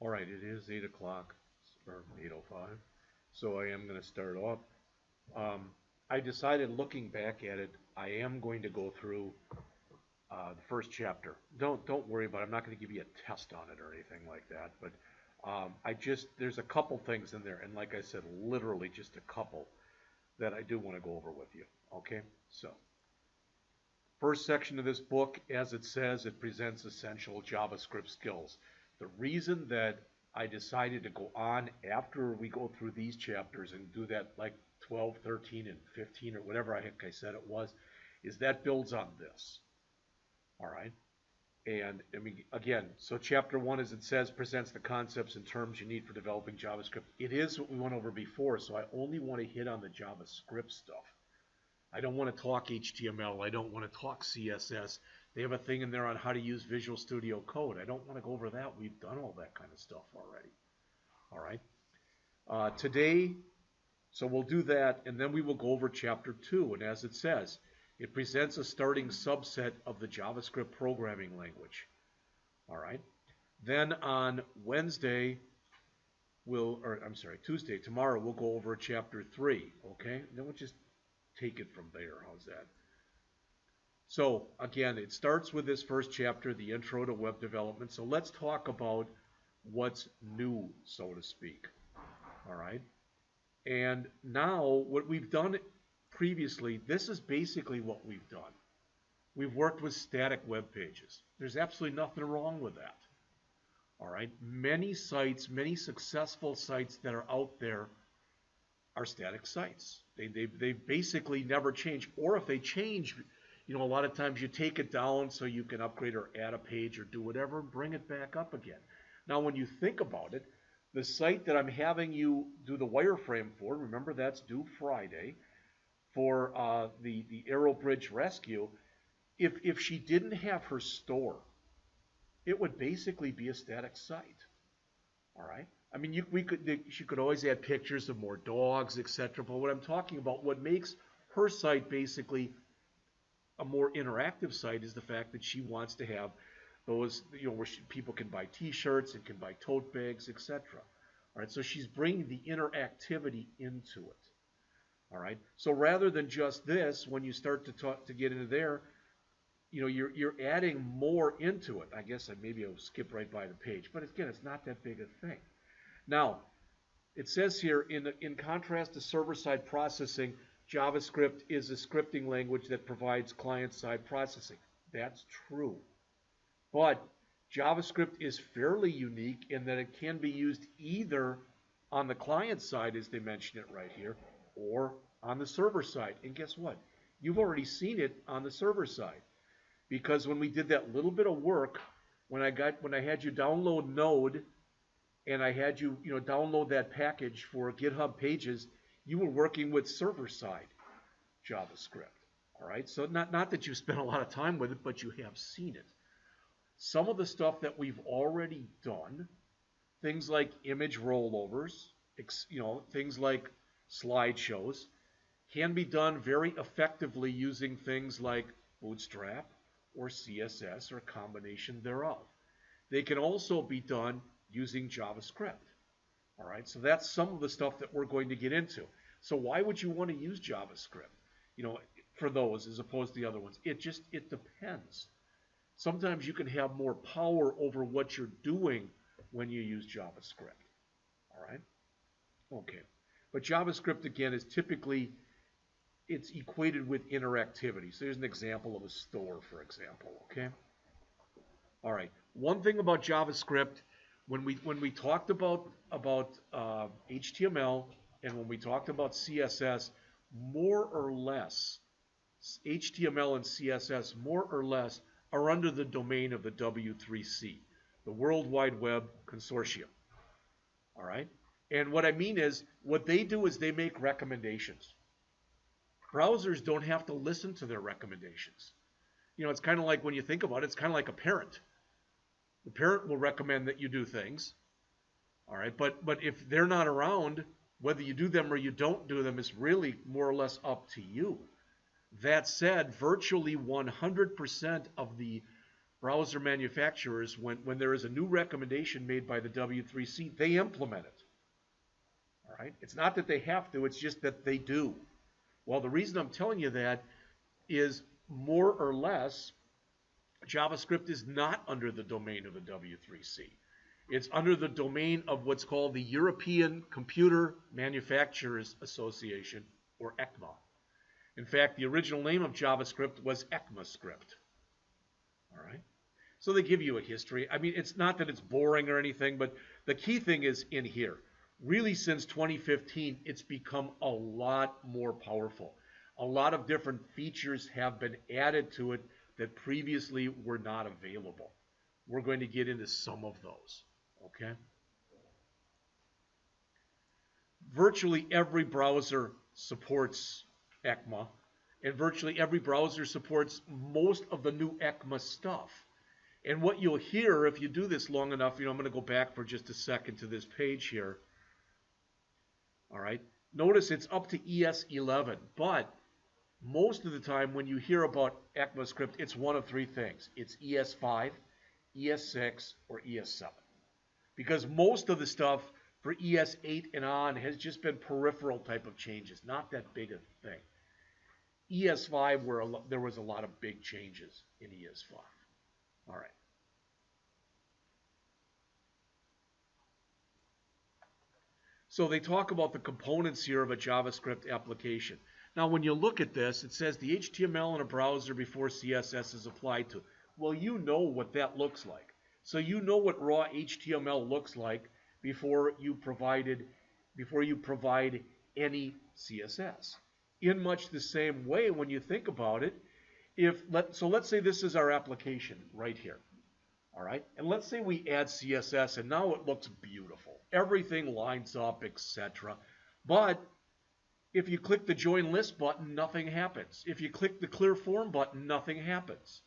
All right, it is 8 o'clock, or 8:05, so I am going to start off. I decided, looking back at it, I am going to go through the first chapter. Don't worry about it. I'm not going to give you a test on it or anything like that, but there's a couple things in there, and like I said, literally just a couple that I do want to go over with you. Okay, so first section of this book, as it says, it presents essential JavaScript skills. The reason that I decided to go on after we go through these chapters and do that like 12, 13, and 15 or whatever I think I said it was, is that builds on this. All right. And I mean, again, so chapter 1, as it says, presents the concepts and terms you need for developing JavaScript. It is what we went over before, so I only want to hit on the JavaScript stuff. I don't want to talk HTML. I don't want to talk CSS. They have a thing in there on how to use Visual Studio Code. I don't want to go over that. We've done all that kind of stuff already. All right. Today, so we'll do that, and then we will go over chapter 2. And as it says, it presents a starting subset of the JavaScript programming language. All right. Then on Tuesday, tomorrow, we'll go over chapter 3. Okay. Then we'll just take it from there. How's that? So again, it starts with this first chapter, the intro to web development. So let's talk about what's new, so to speak. All right. And now what we've done previously, this is basically what we've done. We've worked with static web pages. There's absolutely nothing wrong with that. All right. Many sites, many successful sites that are out there are static sites. They basically never change. Or if they change, a lot of times you take it down so you can upgrade or add a page or do whatever and bring it back up again. Now, when you think about it, the site that I'm having you do the wireframe for, remember that's due Friday, for the Arrow Bridge Rescue, if she didn't have her store, it would basically be a static site. All right? I mean, she could always add pictures of more dogs, etc. But what I'm talking about, what makes her site basically a more interactive site is the fact that she wants to have those, where people can buy T-shirts and can buy tote bags, etc. All right, so she's bringing the interactivity into it. All right, so rather than just this, when you start to get into there, you're adding more into it. I guess maybe I'll skip right by the page, but again, it's not that big a thing. Now, it says here, in contrast to server-side processing, JavaScript is a scripting language that provides client-side processing. That's true. But JavaScript is fairly unique in that it can be used either on the client side, as they mention it right here, or on the server side. And guess what? You've already seen it on the server side. Because when we did that little bit of work, when I had you download Node, and I had you, download that package for GitHub Pages, you were working with server-side JavaScript. All right, so not that you spent a lot of time with it, but you have seen it. Some of the stuff that we've already done, things like image rollovers, things like slideshows, can be done very effectively using things like Bootstrap or CSS or a combination thereof. They can also be done using JavaScript. All right, so that's some of the stuff that we're going to get into. So why would you want to use JavaScript, for those as opposed to the other ones? It depends. Sometimes you can have more power over what you're doing when you use JavaScript. All right? Okay. But JavaScript, again, is typically, it's equated with interactivity. So here's an example of a store, for example. Okay? All right. One thing about JavaScript, when we talked about HTML and when we talked about CSS, more or less, HTML and CSS more or less are under the domain of the W3C, the World Wide Web Consortium. All right? And what I mean is, what they do is they make recommendations. Browsers don't have to listen to their recommendations. It's kind of like, when you think about it, it's kind of like a parent. The parent will recommend that you do things. All right? But if they're not around, whether you do them or you don't do them is really more or less up to you. That said, virtually 100% of the browser manufacturers, when there is a new recommendation made by the W3C, they implement it. All right? It's not that they have to, it's just that they do. Well, the reason I'm telling you that is more or less JavaScript is not under the domain of the W3C. It's under the domain of what's called the European Computer Manufacturers Association, or ECMA. In fact, the original name of JavaScript was ECMAScript. All right? So they give you a history. I mean, it's not that it's boring or anything, but the key thing is in here. Really, since 2015, it's become a lot more powerful. A lot of different features have been added to it that previously were not available. We're going to get into some of those, okay? Virtually every browser supports ECMA, and virtually every browser supports most of the new ECMA stuff. And what you'll hear if you do this long enough, I'm going to go back for just a second to this page here. All right, notice it's up to ES11, but most of the time when you hear about ECMAScript, it's one of three things. It's ES5, ES6, or ES7. Because most of the stuff for ES8 and on has just been peripheral type of changes, not that big a thing. ES5, where there was a lot of big changes in ES5. All right. So they talk about the components here of a JavaScript application. Now, when you look at this, it says the HTML in a browser before CSS is applied to. Well, you know what that looks like. So you know what raw HTML looks like before you provide any CSS. In much the same way, when you think about it, so let's say this is our application right here. All right, and let's say we add CSS, and now it looks beautiful. Everything lines up, etc. But if you click the Join List button, nothing happens. If you click the Clear Form button, nothing happens.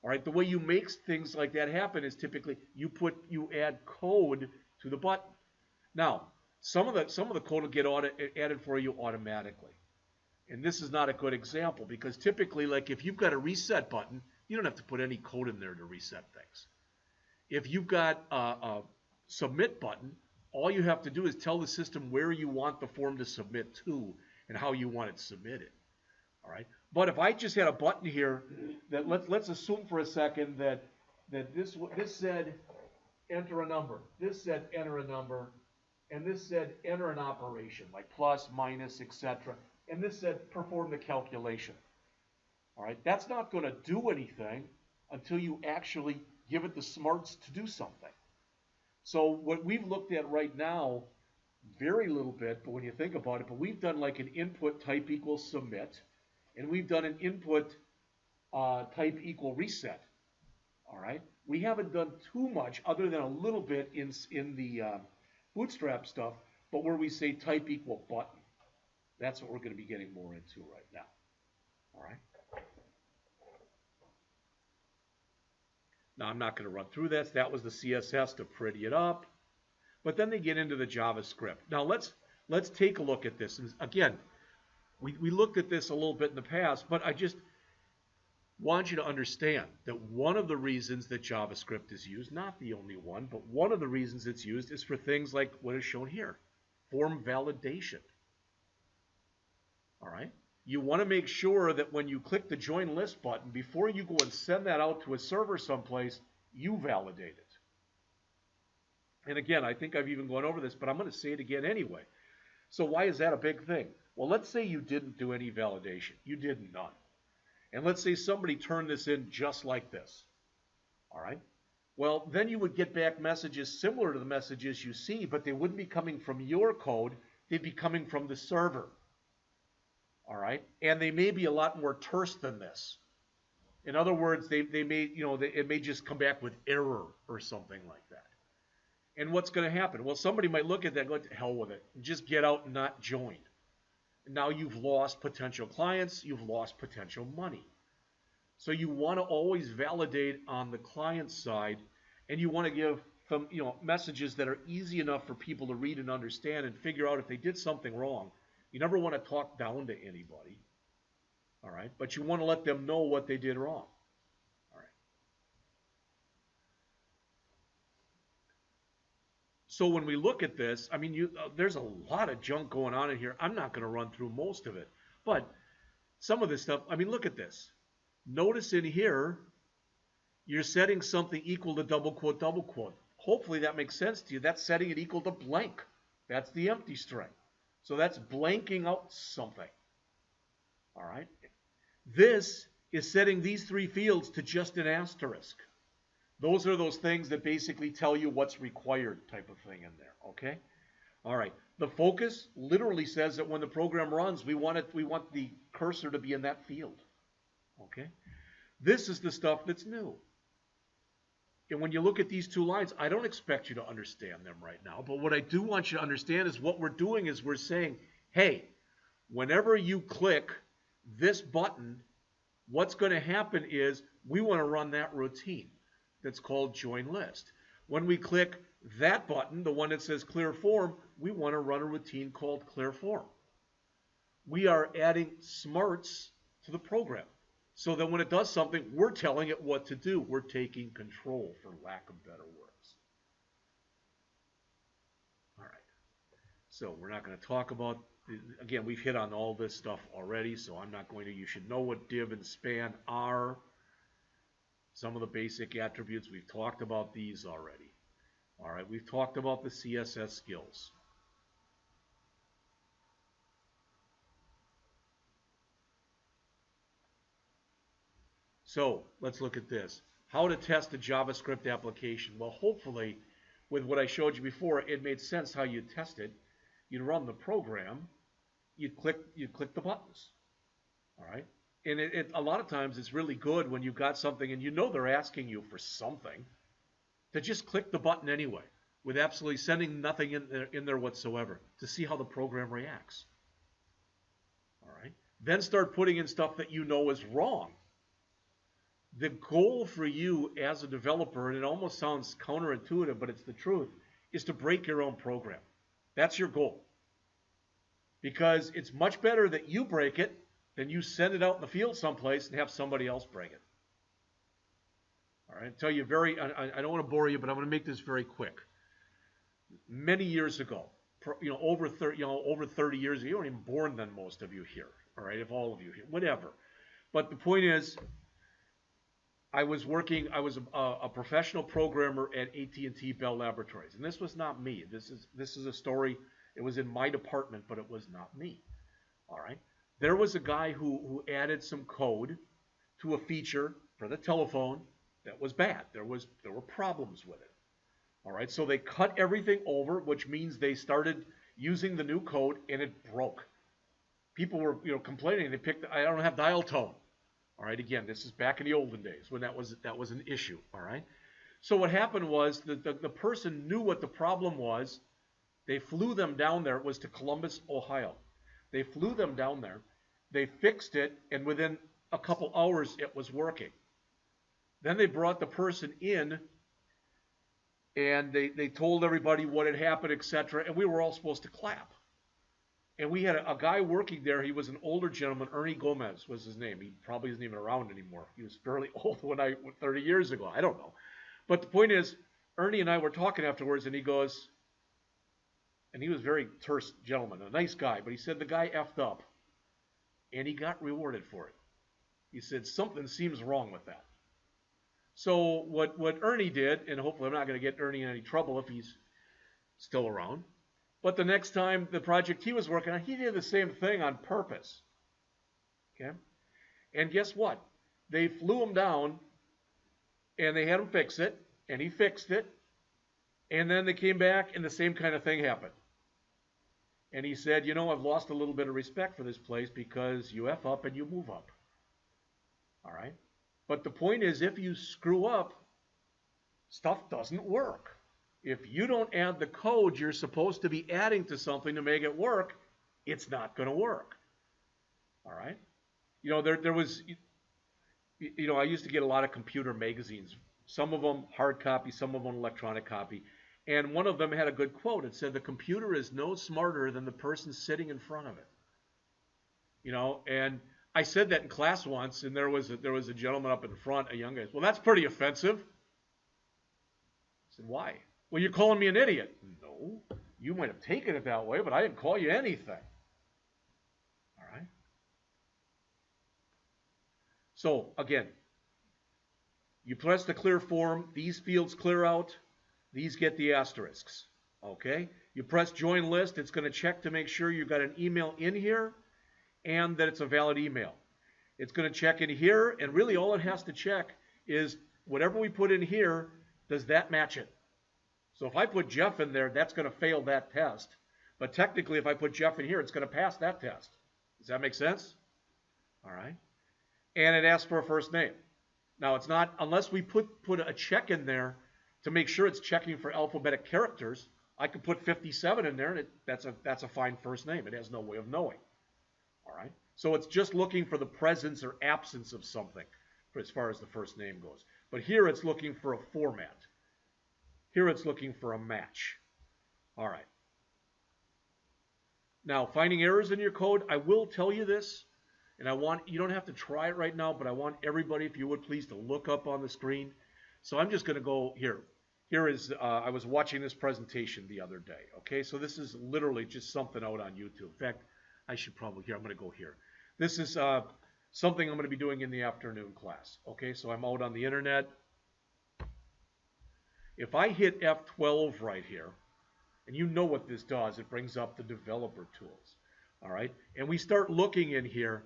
All right, the way you make things like that happen is typically you add code to the button. Now, some of the code will get added for you automatically. And this is not a good example because typically, like if you've got a reset button, you don't have to put any code in there to reset things. If you've got a submit button, all you have to do is tell the system where you want the form to submit to and how you want it submitted. All right. But if I just had a button here that let's assume for a second that this said enter a number, this said enter a number, and this said enter an operation like plus, minus, etc. And this said perform the calculation. All right. That's not going to do anything until you actually give it the smarts to do something. So what we've looked at right now, very little bit, but when you think about it, but we've done like an input type equals submit, and we've done an input type equal reset. All right, we haven't done too much other than a little bit in the Bootstrap stuff, but where we say type equal button, that's what we're going to be getting more into right now. All right. Now, I'm not going to run through this. That was the CSS to pretty it up. But then they get into the JavaScript. Now, let's take a look at this. And again, we looked at this a little bit in the past, but I just want you to understand that one of the reasons that JavaScript is used, not the only one, but one of the reasons it's used is for things like what is shown here, form validation. All right? You want to make sure that when you click the Join List button, before you go and send that out to a server someplace, you validate it. And again, I think I've even gone over this, but I'm going to say it again anyway. So why is that a big thing? Well, let's say you didn't do any validation. You did none. And let's say somebody turned this in just like this. All right? Well, then you would get back messages similar to the messages you see, but they wouldn't be coming from your code. They'd be coming from the server. All right, and they may be a lot more terse than this. In other words, they may, it may just come back with error or something like that. And what's going to happen? Well, somebody might look at that and go, to hell with it, and just get out and not join. And now you've lost potential clients, you've lost potential money. So you want to always validate on the client side, and you want to give them, messages that are easy enough for people to read and understand and figure out if they did something wrong. You never want to talk down to anybody, all right? But you want to let them know what they did wrong, all right? So when we look at this, I mean, there's a lot of junk going on in here. I'm not going to run through most of it. But some of this stuff, I mean, look at this. Notice in here, you're setting something equal to double quote, double quote. Hopefully that makes sense to you. That's setting it equal to blank. That's the empty string. So that's blanking out something. All right. This is setting these three fields to just an asterisk. Those are those things that basically tell you what's required type of thing in there. Okay. All right. The focus literally says that when the program runs, we want the cursor to be in that field. Okay. This is the stuff that's new. And when you look at these two lines, I don't expect you to understand them right now. But what I do want you to understand is what we're doing is we're saying, hey, whenever you click this button, what's going to happen is we want to run that routine that's called join list. When we click that button, the one that says clear form, we want to run a routine called clear form. We are adding smarts to the program. So that when it does something, we're telling it what to do. We're taking control, for lack of better words. All right. So we're not going to talk about, again, we've hit on all this stuff already, so I'm not going to. You should know what div and span are. Some of the basic attributes, we've talked about these already. All right, we've talked about the CSS skills. So let's look at this. How to test a JavaScript application. Well, hopefully, with what I showed you before, it made sense how you test it. You'd run the program. You'd click the buttons. All right. And a lot of times it's really good when you've got something and you know they're asking you for something to just click the button anyway, with absolutely sending nothing in there whatsoever to see how the program reacts. All right. Then start putting in stuff that you know is wrong. The goal for you as a developer, and it almost sounds counterintuitive, but it's the truth, is to break your own program. That's your goal. Because it's much better that you break it than you send it out in the field someplace and have somebody else break it. All right, I'll tell you I don't want to bore you, but I'm going to make this very quick. Many years ago, over 30 years ago, you weren't even born then, most of you here. All right, if all of you here, whatever. But the point is, I was a professional programmer at AT&T Bell Laboratories, and this was not me. This is a story. It was in my department, but it was not me. All right. There was a guy who added some code to a feature for the telephone that was bad. There were problems with it. All right. So they cut everything over, which means they started using the new code, and it broke. People were complaining. They picked. I don't have dial tone. All right, again, this is back in the olden days when that was an issue, all right? So what happened was the person knew what the problem was. They flew them down there. It was to Columbus, Ohio. They flew them down there. They fixed it, and within a couple hours, it was working. Then they brought the person in, and they told everybody what had happened, etc., and we were all supposed to clap. And we had a guy working there. He was an older gentleman. Ernie Gomez was his name. He probably isn't even around anymore. He was fairly old 30 years ago. I don't know. But the point is, Ernie and I were talking afterwards, and he goes, and he was a very terse gentleman, a nice guy, but he said the guy effed up, and he got rewarded for it. He said, something seems wrong with that. So what Ernie did, and hopefully I'm not going to get Ernie in any trouble if he's still around, but the next time the project he was working on, he did the same thing on purpose. Okay? And guess what? They flew him down, and they had him fix it, and he fixed it, and then they came back, and the same kind of thing happened. And he said, I've lost a little bit of respect for this place because you F up and you move up. All right? But the point is, if you screw up, stuff doesn't work. If you don't add the code you're supposed to be adding to something to make it work, it's not going to work. All right? There was, I used to get a lot of computer magazines. Some of them hard copy, some of them electronic copy. And one of them had a good quote. It said, the computer is no smarter than the person sitting in front of it. And I said that in class once, and there was a gentleman up in front, a young guy. Well, that's pretty offensive. I said, why? Well, you're calling me an idiot. No. No, you might have taken it that way, but I didn't call you anything. All right? So, again, you press the clear form, these fields clear out, these get the asterisks. Okay? You press join list, it's going to check to make sure you've got an email in here and that it's a valid email. It's going to check in here, and really all it has to check is whatever we put in here, does that match it? So if I put Jeff in there, that's going to fail that test. But technically, if I put Jeff in here, it's going to pass that test. Does that make sense? All right. And it asks for a first name. Now, it's not, unless we put a check in there to make sure it's checking for alphabetic characters, I could put 57 in there, and that's a fine first name. It has no way of knowing. All right. So it's just looking for the presence or absence of something as far as the first name goes. But here it's looking for a format. Here it's looking for a match. All right. Now, finding errors in your code, I will tell you this, and you don't have to try it right now, but I want everybody, if you would please, to look up on the screen. So I'm just going to go here. Here is, I was watching this presentation the other day. Okay, so this is literally just something out on YouTube. In fact, I should probably, I'm going to go here. This is something I'm going to be doing in the afternoon class. Okay, so I'm out on the internet. If I hit F12 right here, and you know what this does, it brings up the developer tools. All right, and we start looking in here.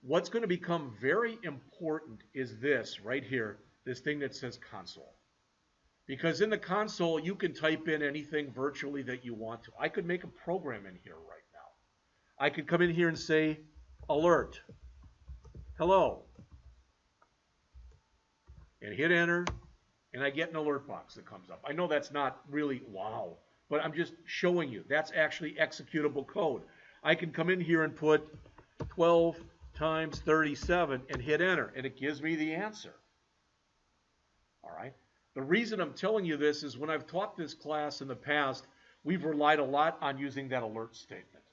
What's going to become very important is this right here, this thing that says console. Because in the console, you can type in anything virtually that you want to. I could make a program in here right now. I could come in here and say, alert, hello, and hit enter, and I get an alert box that comes up. I know that's not really wow, but I'm just showing you. That's actually executable code. I can come in here and put 12 times 37 and hit enter, and it gives me the answer. All right. The reason I'm telling you this is when I've taught this class in the past, we've relied a lot on using that alert statement.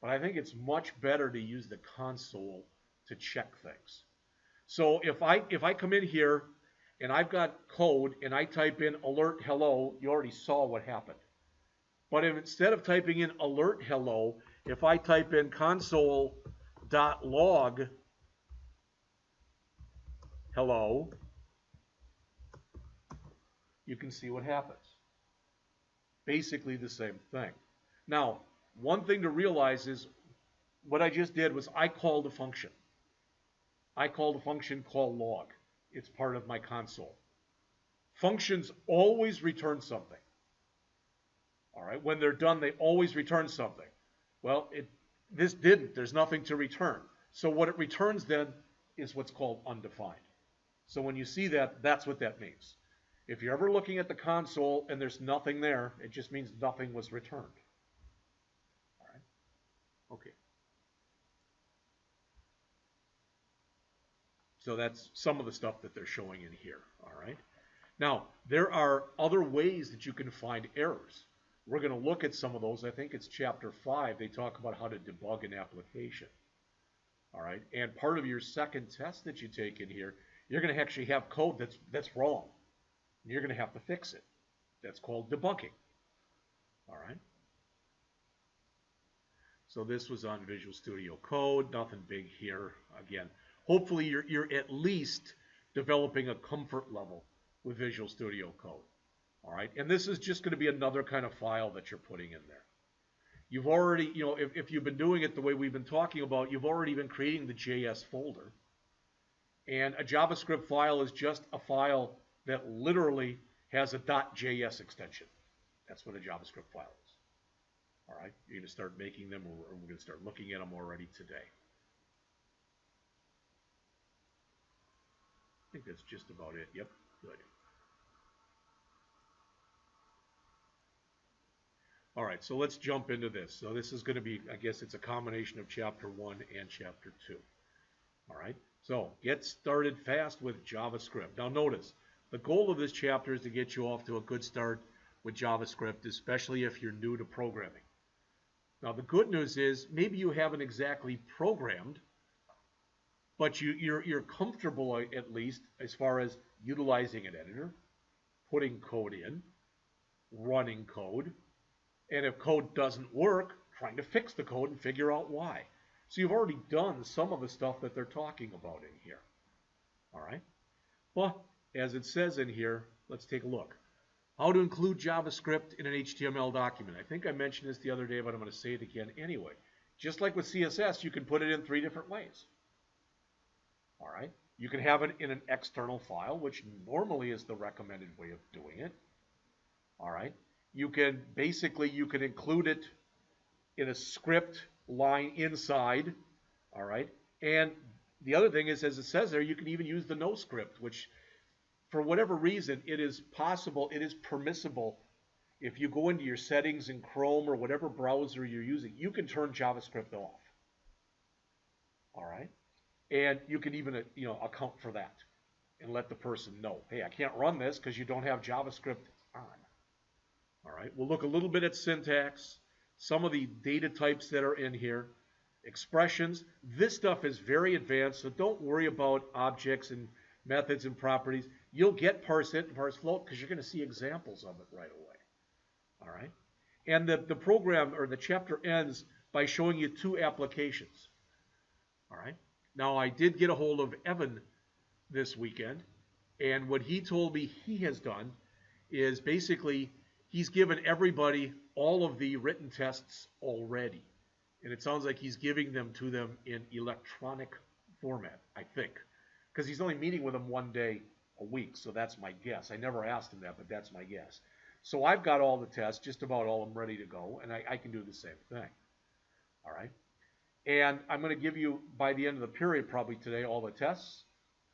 But I think it's much better to use the console to check things. So if I come in here and I've got code and I type in alert hello, you already saw what happened. But if instead of typing in alert hello, if I type in console.log hello, you can see what happens. Basically the same thing. Now, one thing to realize is what I just did was I called a function. I called a function called log. It's part of my console. Functions always return something. All right, when they're done, they always return something. Well, this didn't. There's nothing to return. So what it returns then is what's called undefined. So when you see that, that's what that means. If you're ever looking at the console and there's nothing there, it just means nothing was returned. All right? Okay. So that's some of the stuff that they're showing in here. All right. Now, there are other ways that you can find errors. We're going to look at some of those. I think it's chapter 5. They talk about how to debug an application. All right. And part of your second test that you take in here, you're going to actually have code that's wrong. You're going to have to fix it. That's called debugging. All right. So this was on Visual Studio Code. Nothing big here. Again, hopefully you're at least developing a comfort level with Visual Studio Code. All right. And this is just going to be another kind of file that you're putting in there. You've already, if you've been doing it the way we've been talking about, you've already been creating the JS folder. And a JavaScript file is just a file that literally has a .js extension. That's what a JavaScript file is. All right, you're going to start making them, or we're going to start looking at them already today. I think that's just about it. Yep, good. All right, so let's jump into this. So this is going to be, I guess it's a combination of Chapter 1 and Chapter 2. All right, so get started fast with JavaScript. Now notice, the goal of this chapter is to get you off to a good start with JavaScript, especially if you're new to programming. Now the good news is maybe you haven't exactly programmed, but you're comfortable at least as far as utilizing an editor, putting code in, running code, And if code doesn't work, trying to fix the code and figure out why. So you've already done some of the stuff that they're talking about in here. All right? Well, as it says in here, let's take a look. How to include JavaScript in an HTML document. I think I mentioned this the other day, but I'm going to say it again anyway. Just like with CSS, you can put it in 3 different ways. All right? You can have it in an external file, which normally is the recommended way of doing it. All right? You can include it in a script line inside. All right? And the other thing is, as it says there, you can even use the no script, which for whatever reason, it is possible, it is permissible. If you go into your settings in Chrome or whatever browser you're using, you can turn JavaScript off. All right? And you can even account for that and let the person know, hey, I can't run this because you don't have JavaScript on. All right? We'll look a little bit at syntax, some of the data types that are in here, expressions. This stuff is very advanced, so don't worry about objects and methods and properties. You'll get parse it and parse float because you're going to see examples of it right away. All right? And the program or the chapter ends by showing you 2 applications. All right? Now, I did get a hold of Evan this weekend, and what he told me he has done is basically he's given everybody all of the written tests already. And it sounds like he's giving them to them in electronic format, I think. Because he's only meeting with them 1 day a week, so that's my guess. I never asked him that, but that's my guess. So I've got all the tests, just about all of them ready to go, and I can do the same thing. All right? And I'm going to give you, by the end of the period probably today, all the tests,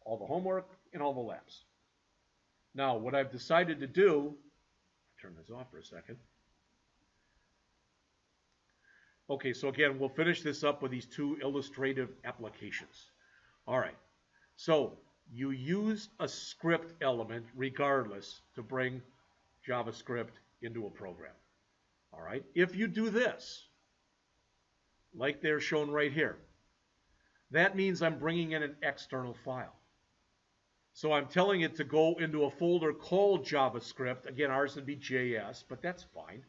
all the homework, and all the labs. Now, what I've decided to do, turn this off for a second. Okay, so again, we'll finish this up with these 2 illustrative applications. All right. So you use a script element regardless to bring JavaScript into a program. All right? If you do this, like they're shown right here, that means I'm bringing in an external file. So I'm telling it to go into a folder called JavaScript. Again, ours would be JS, but that's fine.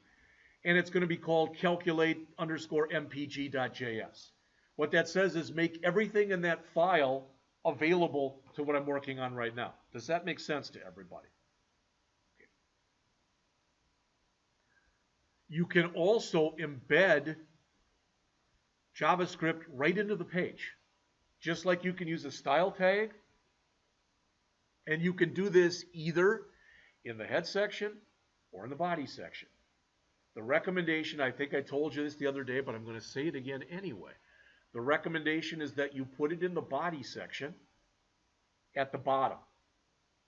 And it's going to be called calculate_mpg.js. What that says is make everything in that file available to what I'm working on right now. Does that make sense to everybody? Okay. You can also embed JavaScript right into the page. Just like you can use a style tag. And you can do this either in the head section or in the body section. The recommendation, I think I told you this the other day, but I'm going to say it again anyway. The recommendation is that you put it in the body section at the bottom.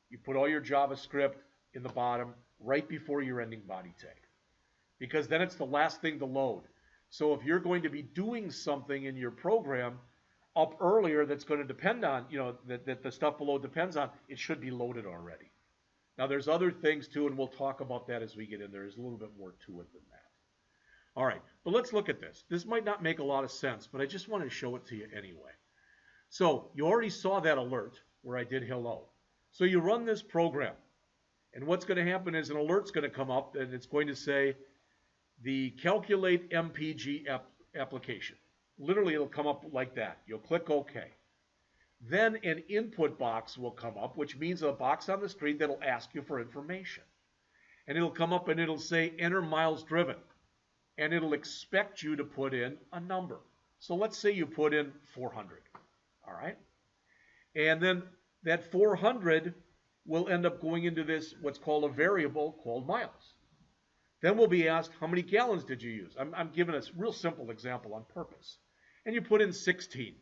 You put all your JavaScript in the bottom right before your ending body tag. Because then it's the last thing to load. So if you're going to be doing something in your program up earlier that's going to depend on, that the stuff below depends on, it should be loaded already. Now there's other things too, and we'll talk about that as we get in there. There's a little bit more to it than that. All right, but let's look at this. This might not make a lot of sense, but I just wanted to show it to you anyway. So you already saw that alert where I did hello. So you run this program, and what's going to happen is an alert's going to come up, and it's going to say the calculate MPG application. Literally, it'll come up like that. You'll click OK. Then an input box will come up, which means a box on the screen that'll ask you for information. And it'll come up and it'll say enter miles driven. And it'll expect you to put in a number. So let's say you put in 400. All right? And then that 400 will end up going into this, what's called a variable called miles. Then we'll be asked, how many gallons did you use? I'm giving a real simple example on purpose. And you put in 16.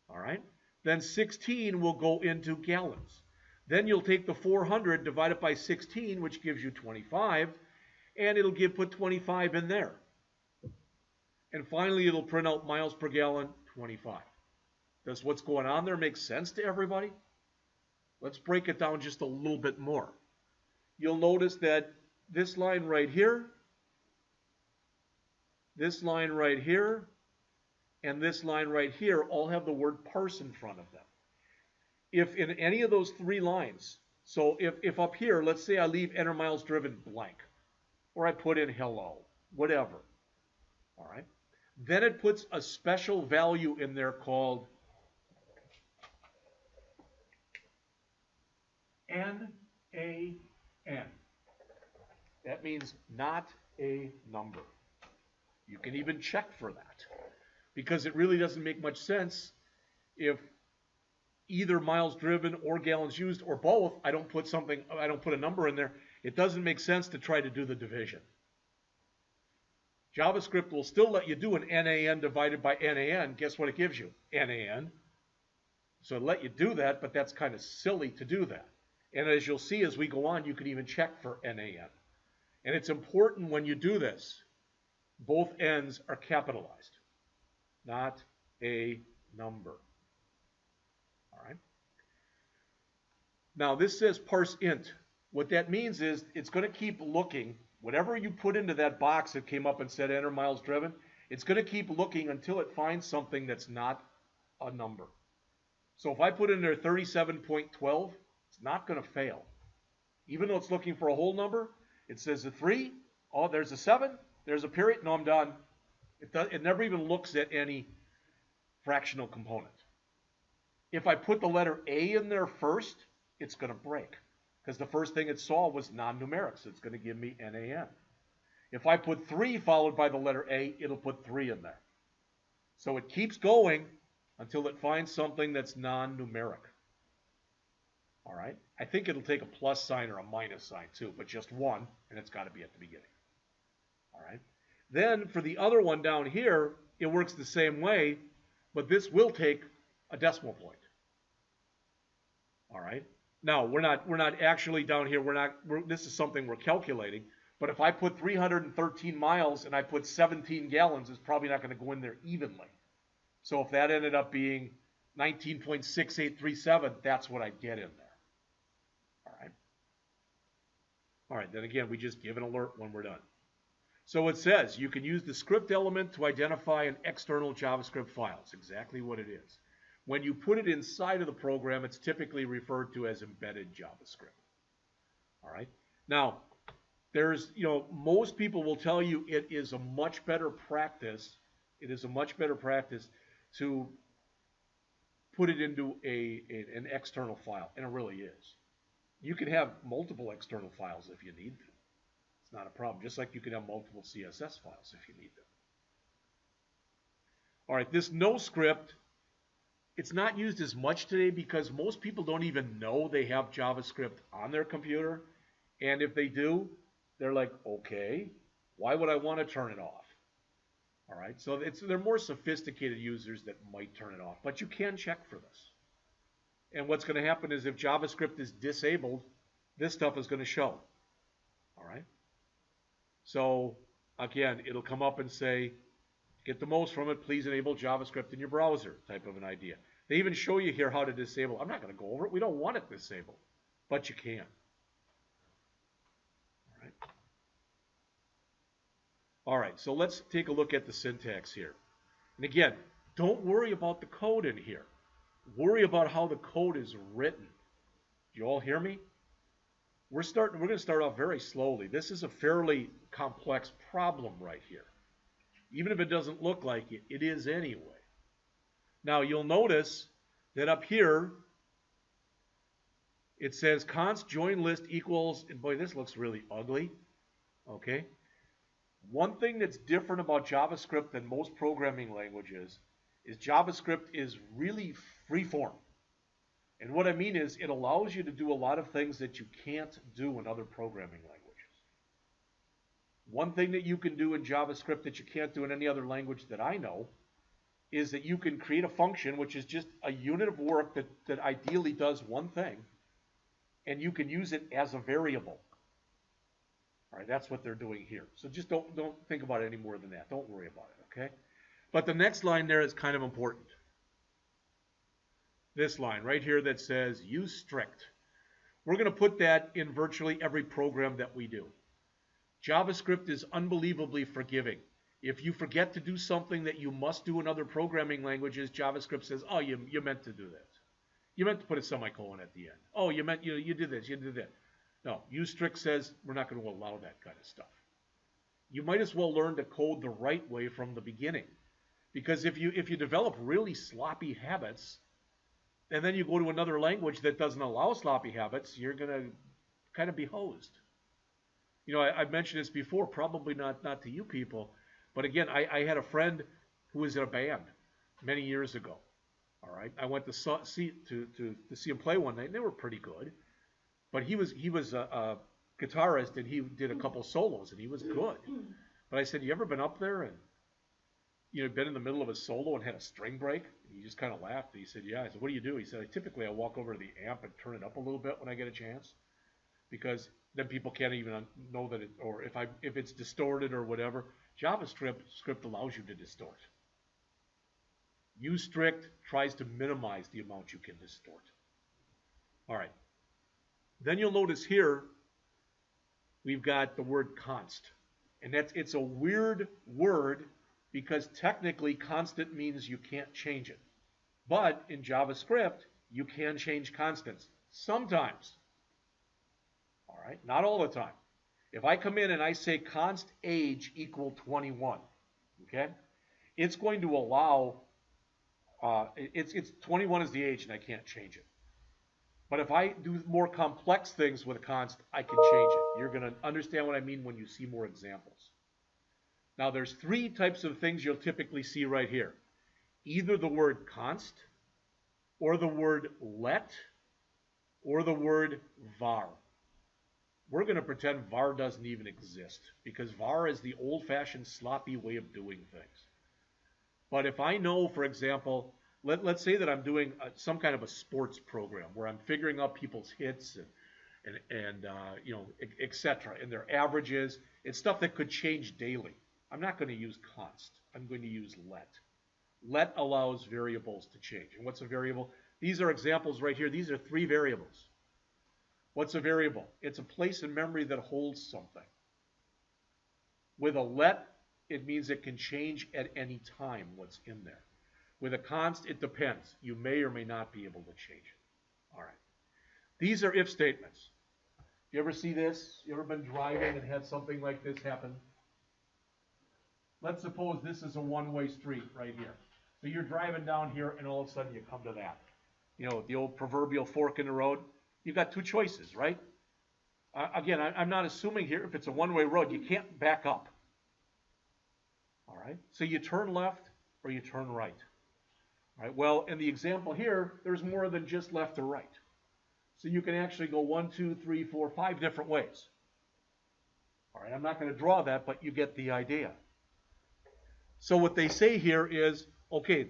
All right? Then 16 will go into gallons. Then you'll take the 400, divide it by 16, which gives you 25, and it'll put 25 in there. And finally, it'll print out miles per gallon, 25. Does what's going on there make sense to everybody? Let's break it down just a little bit more. You'll notice that this line right here, this line right here, and this line right here all have the word parse in front of them. If in any of those 3 lines, so if up here, let's say I leave enter miles driven blank, or I put in hello, whatever. All right. Then it puts a special value in there called NaN. That means not a number. You can even check for that, because it really doesn't make much sense if either miles driven or gallons used or both, I don't put a number in there. It doesn't make sense to try to do the division. JavaScript will still let you do an NaN divided by NaN. Guess what it gives you? NaN. So it'll let you do that, but that's kind of silly to do that. And as you'll see as we go on, you can even check for NaN. And it's important when you do this, both N's are capitalized, not a number. All right. Now this says parse int. What that means is it's going to keep looking. Whatever you put into that box that came up and said enter miles driven, it's going to keep looking until it finds something that's not a number. So if I put in there 37.12, it's not going to fail. Even though it's looking for a whole number, it says a 3, oh, there's a 7, there's a period, no, I'm done. It never even looks at any fractional component. If I put the letter A in there first, it's going to break, because the first thing it saw was non-numeric, so it's going to give me NaN. If I put 3 followed by the letter A, it'll put 3 in there. So it keeps going until it finds something that's non-numeric. All right? I think it'll take a plus sign or a minus sign too, but just one, and it's got to be at the beginning. All right? Then for the other one down here, it works the same way, but this will take a decimal point. All right? Now, we're not actually down here, this is something we're calculating, but if I put 313 miles and I put 17 gallons, it's probably not going to go in there evenly. So if that ended up being 19.6837, that's what I'd get in there. All right? All right, then again, we just give an alert when we're done. So it says you can use the script element to identify an external JavaScript file. It's exactly what it is. When you put it inside of the program, it's typically referred to as embedded JavaScript. All right? Now, most people will tell you it is a much better practice. It is a much better practice to put it into an external file, and it really is. You can have multiple external files if you need them. It's not a problem, just like you can have multiple CSS files if you need them. All right, this no script, it's not used as much today because most people don't even know they have JavaScript on their computer, and if they do, they're like, okay, why would I want to turn it off? All right, so they're more sophisticated users that might turn it off, but you can check for this. And what's going to happen is if JavaScript is disabled, this stuff is going to show. All right, so again, it'll come up and say, get the most from it, please enable JavaScript in your browser, type of an idea. They even show you here how to disable. I'm not going to go over it. We don't want it disabled, but you can. All right. All right, so let's take a look at the syntax here. And again, don't worry about the code in here. Worry about how the code is written. Do you all hear me? We're going to start off very slowly. This is a fairly complex problem right here. Even if it doesn't look like it, it is anyway. Now you'll notice that up here, it says const join list equals, and boy, this looks really ugly. Okay. One thing that's different about JavaScript than most programming languages is JavaScript is really free-form. And what I mean is it allows you to do a lot of things that you can't do in other programming languages. One thing that you can do in JavaScript that you can't do in any other language that I know is that you can create a function which is just a unit of work that ideally does one thing, and you can use it as a variable. All right, that's what they're doing here. So just don't think about it any more than that. Don't worry about it, okay? But the next line there is kind of important. This line right here that says use strict. We're going to put that in virtually every program that we do. JavaScript is unbelievably forgiving. If you forget to do something that you must do in other programming languages, JavaScript says, oh, you meant to do that. You meant to put a semicolon at the end. Oh, you meant you did this, you did that. No, use strict says we're not going to allow that kind of stuff. you might as well learn to code the right way from the beginning. Because if you develop really sloppy habits, and then you go to another language that doesn't allow sloppy habits, you're going to kind of be hosed. You know, I've mentioned this before, probably not to you people, but again, I had a friend who was in a band many years ago. All right, I went to see him play one night, and they were pretty good. But he was a guitarist, and he did a couple solos, and he was good. But I said, "You ever been up there and been in the middle of a solo and had a string break?" And he just kind of laughed. He said, "Yeah." I said, "What do you do?" He said, "Typically, I walk over to the amp and turn it up a little bit when I get a chance, because then people can't even know that or if it's distorted or whatever. JavaScript allows you to distort. UStrict tries to minimize the amount you can distort. All right. Then you'll notice here we've got the word const. And it's a weird word because technically constant means you can't change it. But in JavaScript, you can change constants. Sometimes. All right? Not all the time. If I come in and I say const age equal 21, okay? It's going to allow, it's 21 is the age and I can't change it. But if I do more complex things with a const, I can change it. You're going to understand what I mean when you see more examples. Now there's three types of things you'll typically see right here. Either the word const, or the word let, or the word var. We're going to pretend var doesn't even exist, because var is the old-fashioned sloppy way of doing things. But if I know, for example, let's say that I'm doing some kind of a sports program where I'm figuring out people's hits and etc. and their averages. It's stuff that could change daily. I'm not going to use const. I'm going to use let. Let allows variables to change. And what's a variable? These are examples right here. These are three variables. What's a variable? It's a place in memory that holds something. With a let, it means it can change at any time what's in there. With a const, it depends. You may or may not be able to change it. All right. These are if statements. You ever see this? You ever been driving and had something like this happen? Let's suppose this is a one-way street right here. So you're driving down here and all of a sudden you come to that. You know, the old proverbial fork in the road. You've got two choices, right? Again, I'm not assuming here if it's a one-way road, you can't back up. All right? So you turn left or you turn right. All right? Well, in the example here, there's more than just left or right. So you can actually go 1, 2, 3, 4, 5 different ways. All right? I'm not going to draw that, but you get the idea. So what they say here is, okay,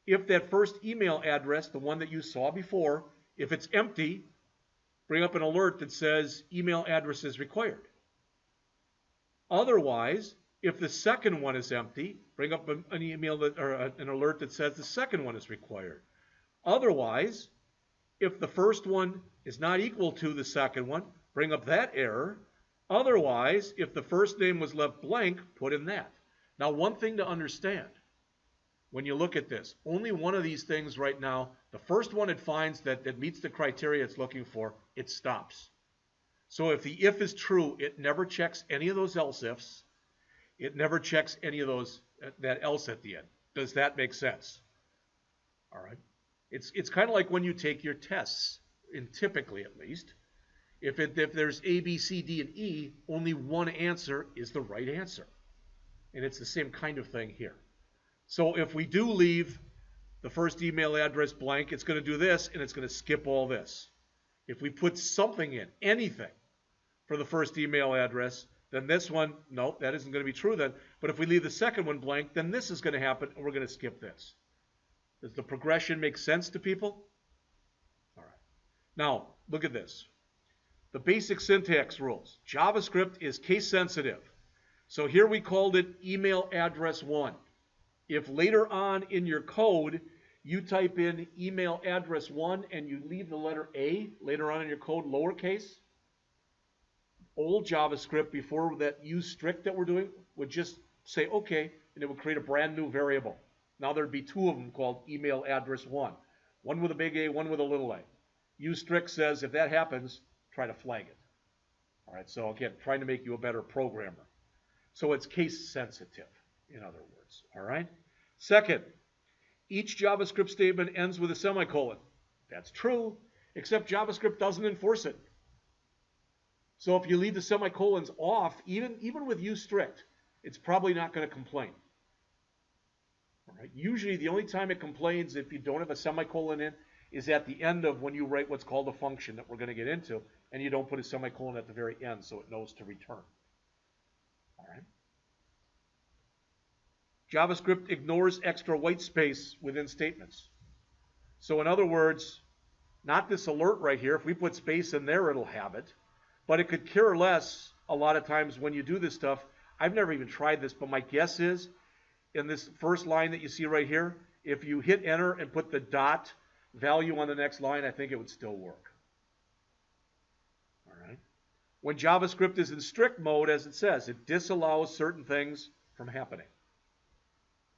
if that first email address, the one that you saw before, if it's empty, bring up an alert that says email address is required. Otherwise, if the second one is empty, bring up an email that, or an alert that says the second one is required. Otherwise, if the first one is not equal to the second one, bring up that error. Otherwise, if the first name was left blank, put in that. Now, one thing to understand, when you look at this, only one of these things right now, the first one it finds that meets the criteria it's looking for, it stops. So if the if is true, it never checks any of those else ifs. It never checks any of those, that else at the end. Does that make sense? All right. It's kind of like when you take your tests, typically at least. If there's A, B, C, D, and E, only one answer is the right answer. And it's the same kind of thing here. So if we do leave the first email address blank, it's going to do this, and it's going to skip all this. If we put something in, anything, for the first email address, then this one, nope, that isn't going to be true then. But if we leave the second one blank, then this is going to happen, and we're going to skip this. Does the progression make sense to people? All right. Now, look at this. The basic syntax rules. JavaScript is case sensitive. So here we called it email address 1. If later on in your code you type in email address 1 and you leave the letter A later on in your code lowercase, old JavaScript before that UStrict that we're doing would just say okay, and it would create a brand new variable. Now there'd be two of them called email address 1. One with a big A, one with a little a. UStrict says if that happens, try to flag it. All right, so again, trying to make you a better programmer. So it's case sensitive, in other words. All right? Second, each JavaScript statement ends with a semicolon. That's true, except JavaScript doesn't enforce it. So if you leave the semicolons off, even with use strict, it's probably not going to complain. All right? Usually the only time it complains if you don't have a semicolon in is at the end of when you write what's called a function that we're going to get into, and you don't put a semicolon at the very end so it knows to return. All right? JavaScript ignores extra white space within statements. So in other words, not this alert right here. If we put space in there, it'll have it. But it could care less a lot of times when you do this stuff. I've never even tried this, but my guess is in this first line that you see right here, if you hit enter and put the dot value on the next line, I think it would still work. All right. When JavaScript is in strict mode, as it says, it disallows certain things from happening.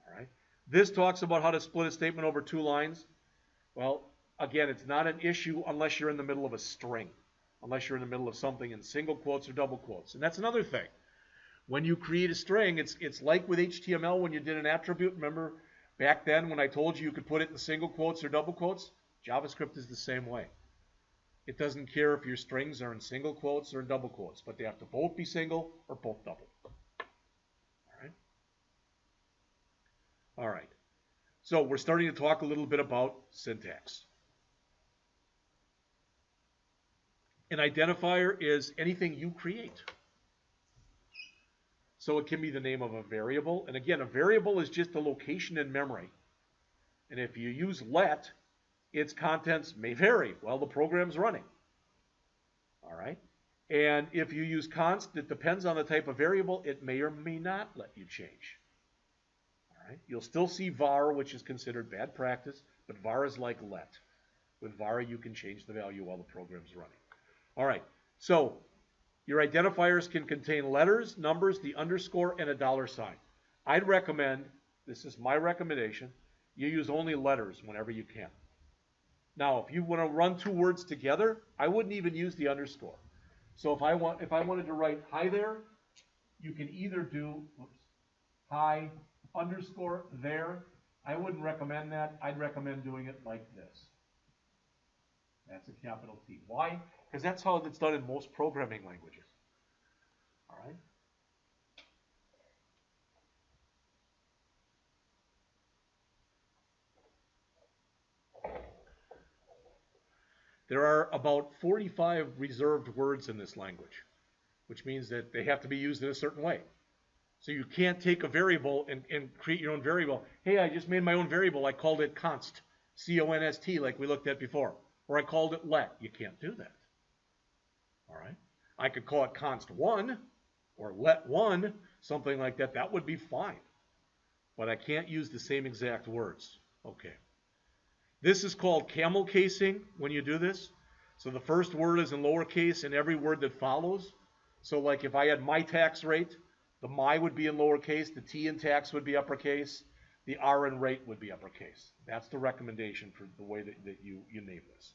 All right. This talks about how to split a statement over 2 lines. Well, again, it's not an issue unless you're in the middle of a string, unless you're in the middle of something in single quotes or double quotes. And that's another thing. When you create a string, it's like with HTML when you did an attribute. Remember back then when I told you could put it in single quotes or double quotes? JavaScript is the same way. It doesn't care if your strings are in single quotes or in double quotes, but they have to both be single or both double. All right? All right. So we're starting to talk a little bit about syntax. An identifier is anything you create. So it can be the name of a variable. And again, a variable is just a location in memory. And if you use let, its contents may vary while the program's running. All right? And if you use const, it depends on the type of variable. It may or may not let you change. All right? You'll still see var, which is considered bad practice, but var is like let. With var, you can change the value while the program's running. All right, so your identifiers can contain letters, numbers, the underscore, and a $sign. I'd recommend, this is my recommendation, you use only letters whenever you can. Now, if you want to run 2 words together, I wouldn't even use the underscore. So if I wanted to write hi there, you can either do hi underscore there. I wouldn't recommend that. I'd recommend doing it like this. That's a capital T. Why? Because that's how it's done in most programming languages. All right? There are about 45 reserved words in this language, which means that they have to be used in a certain way. So you can't take a variable and create your own variable. Hey, I just made my own variable. I called it const, C-O-N-S-T, like we looked at before. Or I called it let. You can't do that. All right? I could call it const1 or let1, something like that. That would be fine. But I can't use the same exact words. Okay. This is called camel casing when you do this. So the first word is in lowercase and every word that follows. So like if I had my tax rate, the my would be in lowercase, the T in tax would be uppercase, the R in rate would be uppercase. That's the recommendation for the way that you name this.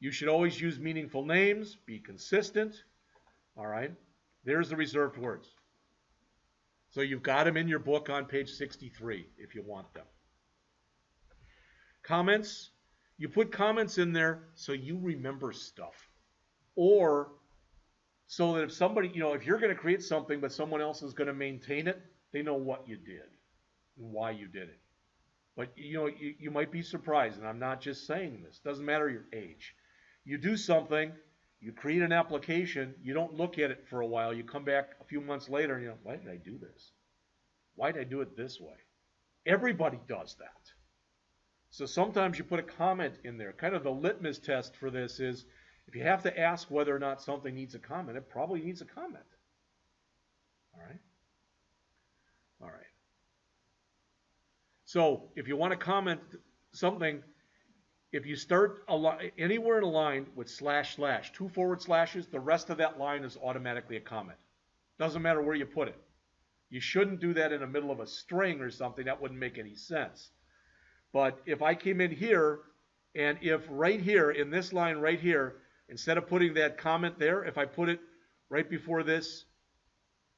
You should always use meaningful names, be consistent. All right? There's the reserved words. So you've got them in your book on page 63 if you want them. Comments. You put comments in there so you remember stuff. Or so that if somebody, if you're going to create something but someone else is going to maintain it, they know what you did and why you did it. But, you might be surprised, and I'm not just saying this. Doesn't matter your age. You do something, you create an application, you don't look at it for a while, you come back a few months later and why did I do this? Why did I do it this way? Everybody does that. So sometimes you put a comment in there. Kind of the litmus test for this is, if you have to ask whether or not something needs a comment, it probably needs a comment. All right? All right. So if you want to comment something, if you start anywhere in a line with // 2 forward slashes, the rest of that line is automatically a comment. Doesn't matter where you put it. You shouldn't do that in the middle of a string or something. That wouldn't make any sense. But if I came in here, and if right here, in this line right here, instead of putting that comment there, if I put it right before this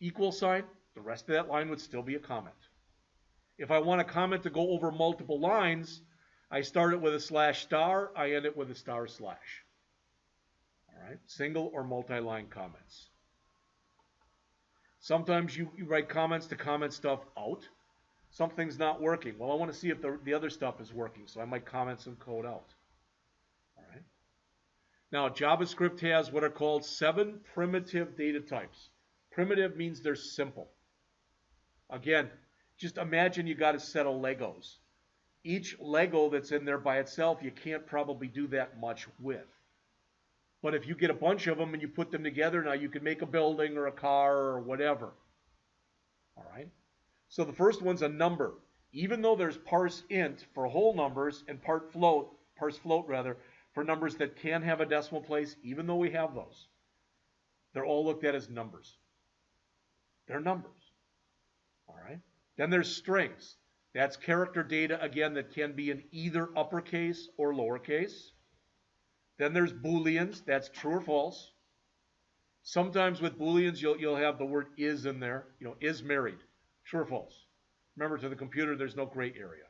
equal sign, The rest of that line would still be a comment. If I want a comment to go over multiple lines, I start it with a /*, I end it with a */. All right, single or multi-line comments. Sometimes you write comments to comment stuff out. Something's not working. Well, I want to see if the other stuff is working, so I might comment some code out. All right. Now, JavaScript has what are called 7 primitive data types. Primitive means they're simple. Again, just imagine you got a set of Legos. Each Lego that's in there by itself, you can't probably do that much with. But if you get a bunch of them and you put them together, now you can make a building or a car or whatever. All right? So the first one's a number. Even though there's parse int for whole numbers and parse float for numbers that can have a decimal place, even though we have those, they're all looked at as numbers. They're numbers. All right? Then there's strings. That's character data, again, that can be in either uppercase or lowercase. Then there's Booleans. That's true or false. Sometimes with Booleans, you'll have the word is in there. You know, is married. True or false? Remember, to the computer, there's no gray area.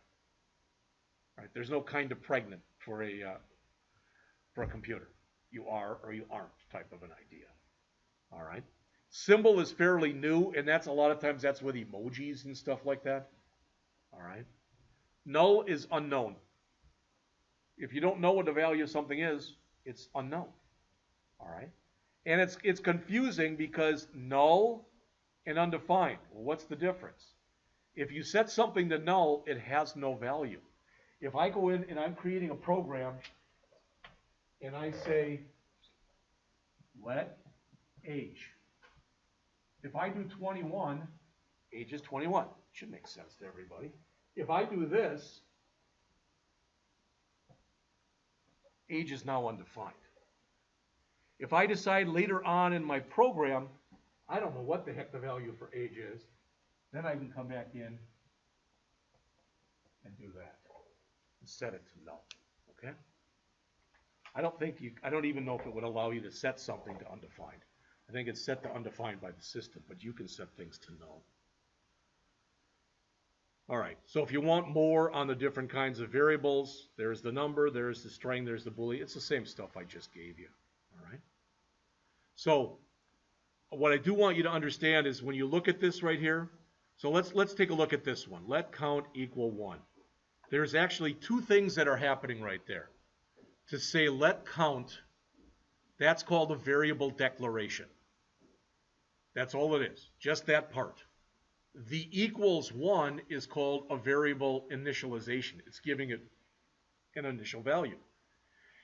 Right? There's no kind of pregnant for a computer. You are or you aren't type of an idea. All right? Symbol is fairly new, and that's a lot of times that's with emojis and stuff like that. All right? Null is unknown. If you don't know what the value of something is, it's unknown. All right? And it's confusing because null and undefined. Well, what's the difference? If you set something to null, it has no value. If I go in and I'm creating a program and I say let age. If I do 21, age is 21. Should make sense to everybody. If I do this, age is now undefined. If I decide later on in my program, I don't know what the heck the value for age is, then I can come back in and do that and set it to null. Okay? I don't even know if it would allow you to set something to undefined. I think it's set to undefined by the system, but you can set things to null. All right, so if you want more on the different kinds of variables, there's the number, there's the string, there's the boolean. It's the same stuff I just gave you. All right. So what I do want you to understand is when you look at this right here, so let's take a look at this one. Let count equal 1. There's actually two things that are happening right there. To say let count, that's called a variable declaration. That's all it is, just that part. The equals 1 is called a variable initialization. It's giving it an initial value.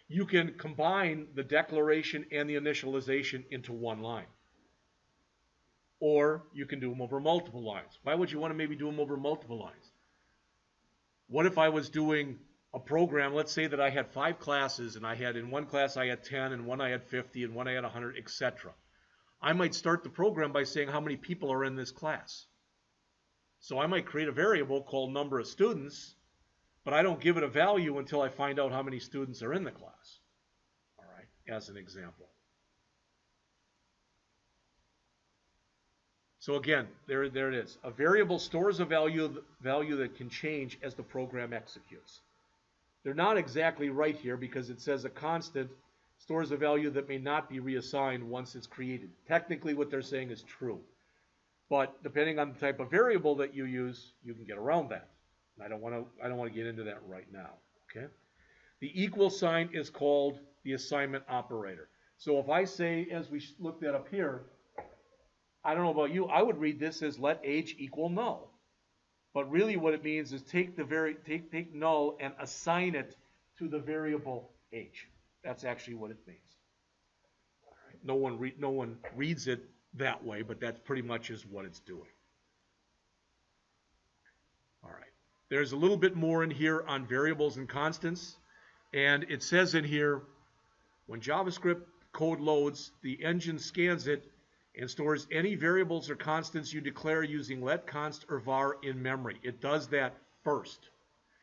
You can combine the declaration and the initialization into one line. Or you can do them over multiple lines. Why would you want to maybe do them over multiple lines? What if I was doing a program, let's say that I had 5 classes, and I had in one class I had 10, and one I had 50, and one I had 100, etc. I might start the program by saying how many people are in this class. So I might create a variable called number of students, but I don't give it a value until I find out how many students are in the class. All right, as an example. So again, there it is. A variable stores a value that can change as the program executes. They're not exactly right here because it says a constant stores a value that may not be reassigned once it's created. Technically what they're saying is true. But depending on the type of variable that you use, you can get around that. I don't want to get into that right now. Okay? The equal sign is called the assignment operator. So if I say, as we looked at up here, I don't know about you, I would read this as let age equal null. But really what it means is take null and assign it to the variable age. That's actually what it means. All right. No one reads it that way, but that pretty much is what it's doing. All right. There's a little bit more in here on variables and constants, and it says in here, when JavaScript code loads, the engine scans it and stores any variables or constants you declare using let const or var in memory. It does that first.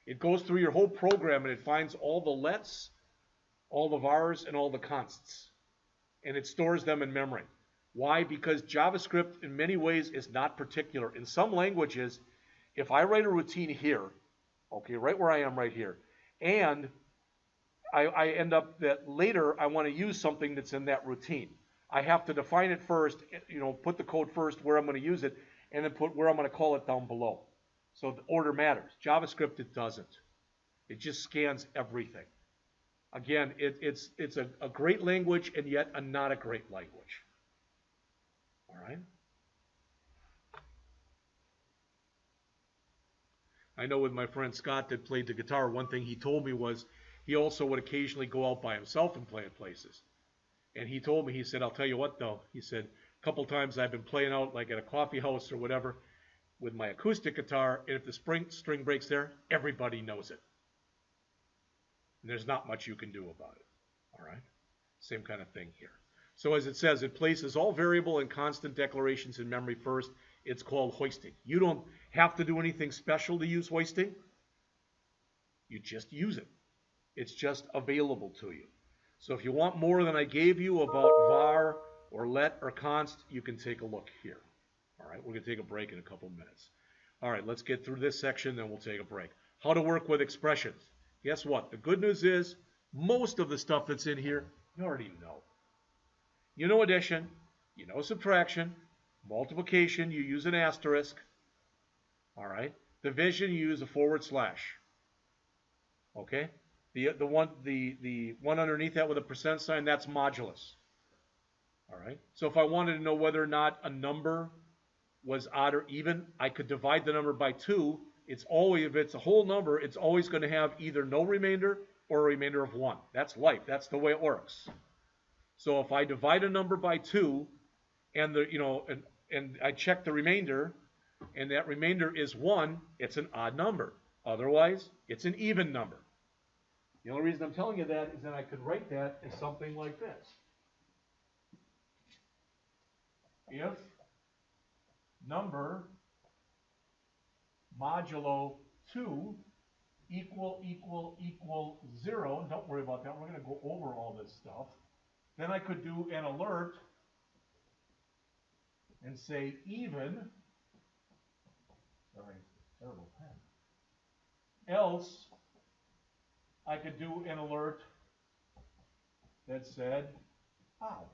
It goes through your whole program and it finds all the lets, all the vars, and all the constants, and it stores them in memory. Why? Because JavaScript in many ways is not particular. In some languages, if I write a routine here, okay, right where I am right here, and I end up that later I want to use something that's in that routine. I have to define it first, put the code first where I'm going to use it, and then put where I'm going to call it down below. So the order matters. JavaScript, it doesn't. It just scans everything. Again, it's a great language and yet not a great language. All right? I know with my friend Scott that played the guitar, one thing he told me was he also would occasionally go out by himself and play in places. And he told me, he said, I'll tell you what though, he said, a couple times I've been playing out like at a coffee house or whatever with my acoustic guitar, and if the string breaks there, everybody knows it. And there's not much you can do about it. All right? Same kind of thing here. So as it says, it places all variable and constant declarations in memory first. It's called hoisting. You don't have to do anything special to use hoisting. You just use it. It's just available to you. So if you want more than I gave you about var or let or const, you can take a look here. All right, we're going to take a break in a couple minutes. All right, let's get through this section, then we'll take a break. How to work with expressions. Guess what? The good news is most of the stuff that's in here, you already know. You know addition, you know subtraction, multiplication, you use an asterisk. All right, division, you use a /. Okay, the one underneath that with a % sign, that's modulus. All right, so if I wanted to know whether or not a number was odd or even, I could divide the number by 2. It's always, if it's a whole number, it's always going to have either no remainder or a remainder of 1. That's life. That's the way it works. So if I divide a number by 2, and and I check the remainder, and that remainder is 1, it's an odd number. Otherwise, it's an even number. The only reason I'm telling you that is that I could write that as something like this. If number modulo 2 equal 0, don't worry about that, we're going to go over all this stuff. Then I could do an alert and say even, sorry, terrible pen, else I could do an alert that said ow.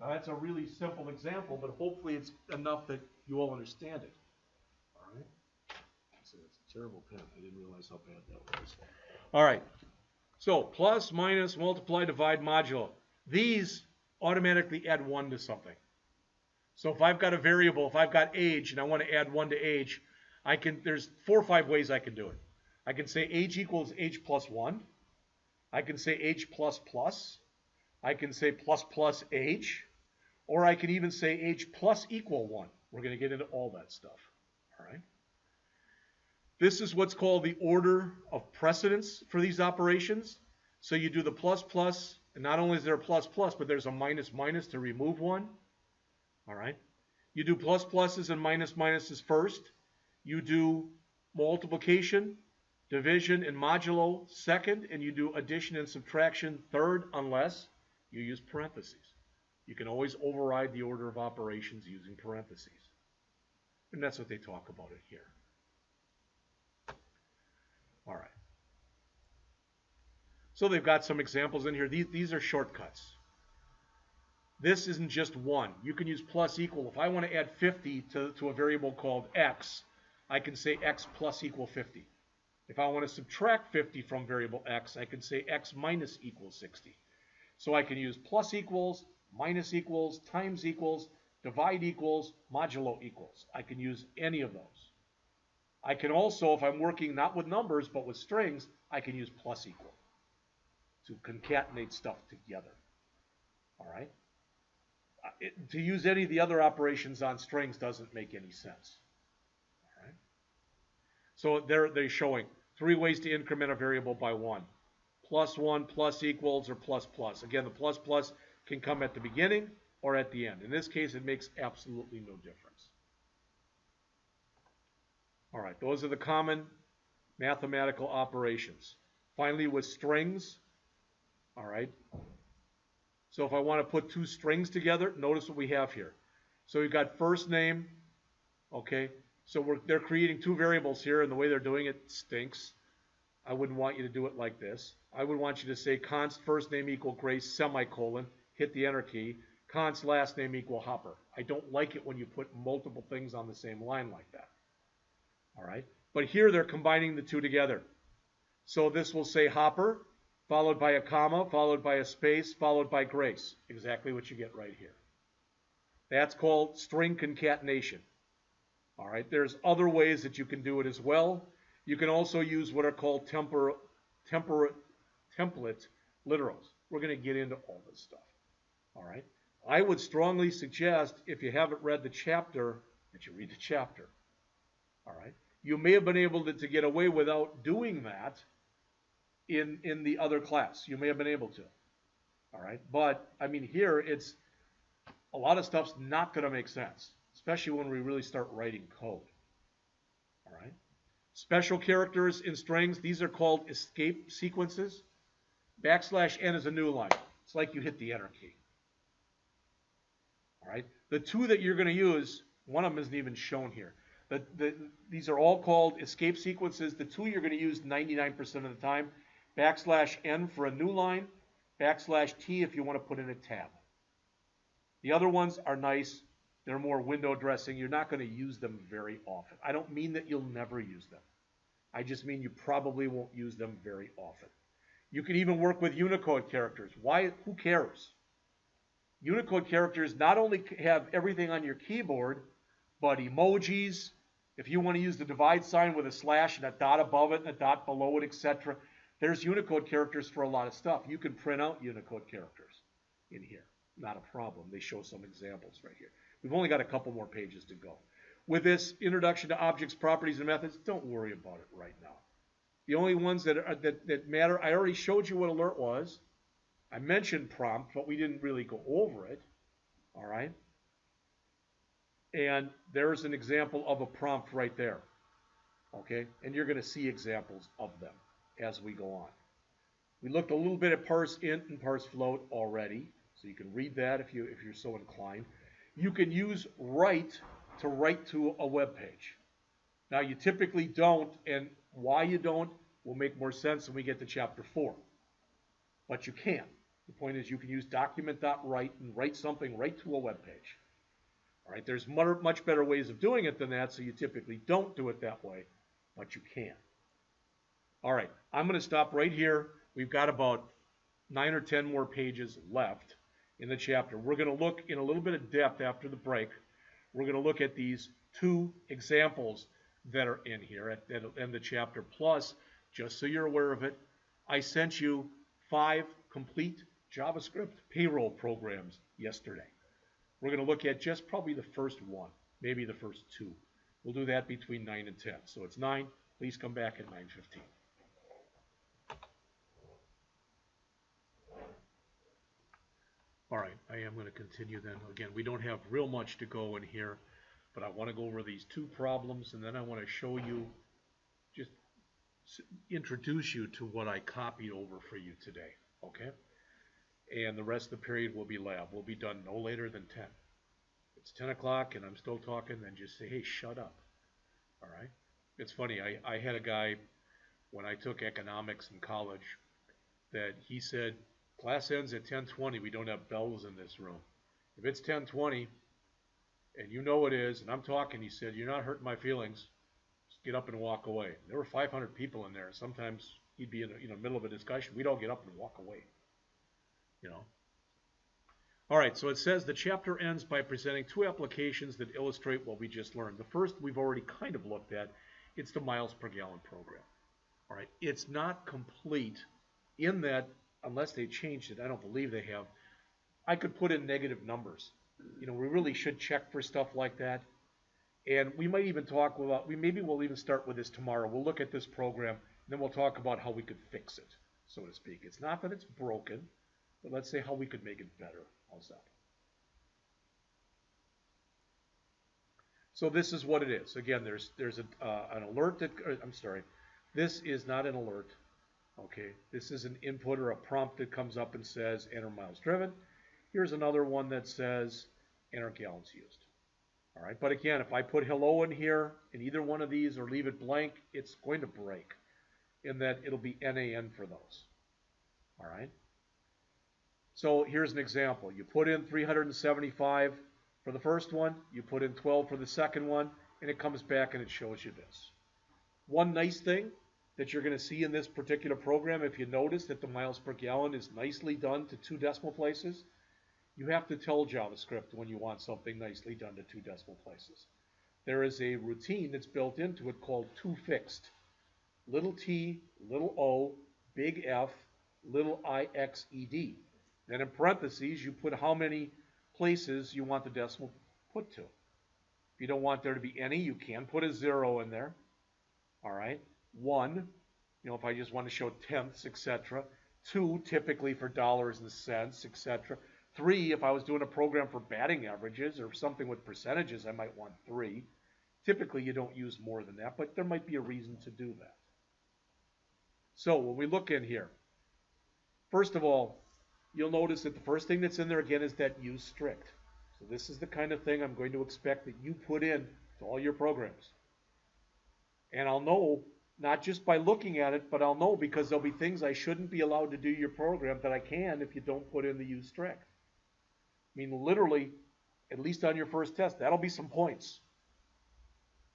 Now that's a really simple example, but hopefully it's enough that you all understand it. All right? So it's a terrible pen. I didn't realize how bad that was. All right. So plus, minus, multiply, divide, modulo. These automatically add 1 to something. So if I've got a variable, if I've got age and I want to add 1 to age, there's 4 or 5 ways I can do it. I can say age equals age plus 1. I can say age plus plus. I can say plus plus age. Or I can even say age plus equal 1. We're going to get into all that stuff. All right. This is what's called the order of precedence for these operations. So you do the plus plus, and not only is there a plus plus, but there's a minus minus to remove 1. All right. You do plus pluses and minus minuses first. You do multiplication, division, and modulo second, and you do addition and subtraction third, unless you use parentheses. You can always override the order of operations using parentheses. And that's what they talk about it here. All right. So they've got some examples in here. These are shortcuts. This isn't just 1. You can use plus equal. If I want to add 50 to a variable called x, I can say x plus equal 50. If I want to subtract 50 from variable x, I can say x minus equals 60. So I can use plus equals, minus equals, times equals, divide equals, modulo equals. I can use any of those. I can also, if I'm working not with numbers but with strings, I can use plus equal to concatenate stuff together. All right? To use any of the other operations on strings doesn't make any sense. All right? So they're showing 3 ways to increment a variable by 1. Plus 1, plus equals, or plus plus. Again, the plus plus can come at the beginning or at the end. In this case, it makes absolutely no difference. All right, those are the common mathematical operations. Finally, with strings, all right. So if I want to put two strings together, notice what we have here. So we've got first name, okay? So they're creating two variables here, and the way they're doing it stinks. I wouldn't want you to do it like this. I would want you to say const first name equal Grace, semicolon, hit the enter key, const last name equal Hopper. I don't like it when you put multiple things on the same line like that. All right? But here they're combining the two together. So this will say Hopper, followed by a comma, followed by a space, followed by Grace. Exactly what you get right here. That's called string concatenation. All right? There's other ways that you can do it as well. You can also use what are called template literals. We're going to get into all this stuff. All right? I would strongly suggest, if you haven't read the chapter, that you read the chapter. All right? You may have been able to get away without doing that in the other class. You may have been able to. All right? But, I mean, here, it's a lot of stuff's not going to make sense, especially when we really start writing code. All right? Special characters in strings, these are called escape sequences. \n is a new line. It's like you hit the enter key. All right? The two that you're going to use, one of them isn't even shown here. These are all called escape sequences. The two you're going to use 99% of the time. \n for a new line. \t if you want to put in a tab. The other ones are nice. They're more window dressing. You're not going to use them very often. I don't mean that you'll never use them. I just mean you probably won't use them very often. You can even work with Unicode characters. Why? Who cares? Unicode characters not only have everything on your keyboard, but emojis. If you want to use the divide sign with a slash and a dot above it and a dot below it, etc., there's Unicode characters for a lot of stuff. You can print out Unicode characters in here. Not a problem. They show some examples right here. We've only got a couple more pages to go. With this introduction to objects, properties, and methods, don't worry about it right now. The only ones that matter, I already showed you what alert was. I mentioned prompt, but we didn't really go over it. All right? And there's an example of a prompt right there. Okay? And you're going to see examples of them as we go on. We looked a little bit at parse int and parse float already, so you can read that if you're so inclined. You can use write to write to a web page. Now, you typically don't, and why you don't will make more sense when we get to chapter 4. But you can. The point is you can use document.write and write something right to a web page. All right, there's much better ways of doing it than that, so you typically don't do it that way, but you can. All right, I'm going to stop right here. We've got about 9 or 10 more pages left in the chapter. We're going to look in a little bit of depth after the break. We're going to look at these two examples that are in here at the end of the chapter. Plus, just so you're aware of it, I sent you 5 complete JavaScript payroll programs yesterday. We're going to look at just probably the first one, maybe the first 2. We'll do that between 9 and 10. So it's 9. Please come back at 9:15. All right, I am going to continue then. Again, we don't have real much to go in here, but I want to go over these 2 problems, and then I want to show you, just introduce you to what I copied over for you today, okay? And the rest of the period will be lab. We'll be done no later than 10. If it's 10 o'clock and I'm still talking, then just say, hey, shut up, all right? It's funny, I had a guy, when I took economics in college, that he said, class ends at 10:20. We don't have bells in this room. If it's 10:20 and you know it is, and I'm talking, he said, you're not hurting my feelings. Just get up and walk away. There were 500 people in there. Sometimes he'd be in the middle of a discussion. We'd all get up and walk away. You know. All right, so it says the chapter ends by presenting 2 applications that illustrate what we just learned. The first we've already kind of looked at. It's the miles per gallon program. All right, it's not complete in that, unless they changed it, I don't believe they have, I could put in negative numbers. We really should check for stuff like that. And we might even talk about, maybe we'll even start with this tomorrow. We'll look at this program, and then we'll talk about how we could fix it, so to speak. It's not that it's broken, but let's say how we could make it better. How's that? So this is what it is. Again, there's an alert that, I'm sorry, this is not an alert. Okay, this is an input or a prompt that comes up and says enter miles driven. Here's another one that says enter gallons used. All right, but again, if I put hello in here in either one of these or leave it blank, it's going to break in that it'll be NaN for those. All right. So here's an example. You put in 375 for the first one, you put in 12 for the second one, and it comes back and it shows you this. One nice thing that you're going to see in this particular program, if you notice that the miles per gallon is nicely done to 2 decimal places, you have to tell JavaScript when you want something nicely done to 2 decimal places. There is a routine that's built into it called toFixed. Little t, little o, big F, little IXED. Then in parentheses, you put how many places you want the decimal put to. If you don't want there to be any, you can put a 0 in there. All right. 1, if I just want to show tenths, etc. 2, typically for dollars and cents, etc. 3, if I was doing a program for batting averages or something with percentages, I might want 3. Typically, you don't use more than that, but there might be a reason to do that. So when we look in here, first of all, you'll notice that the first thing that's in there again is that use strict. So this is the kind of thing I'm going to expect that you put in to all your programs. And I'll know, not just by looking at it, but I'll know because there'll be things I shouldn't be allowed to do your program that I can if you don't put in the use strict. I mean, literally, at least on your first test, that'll be some points.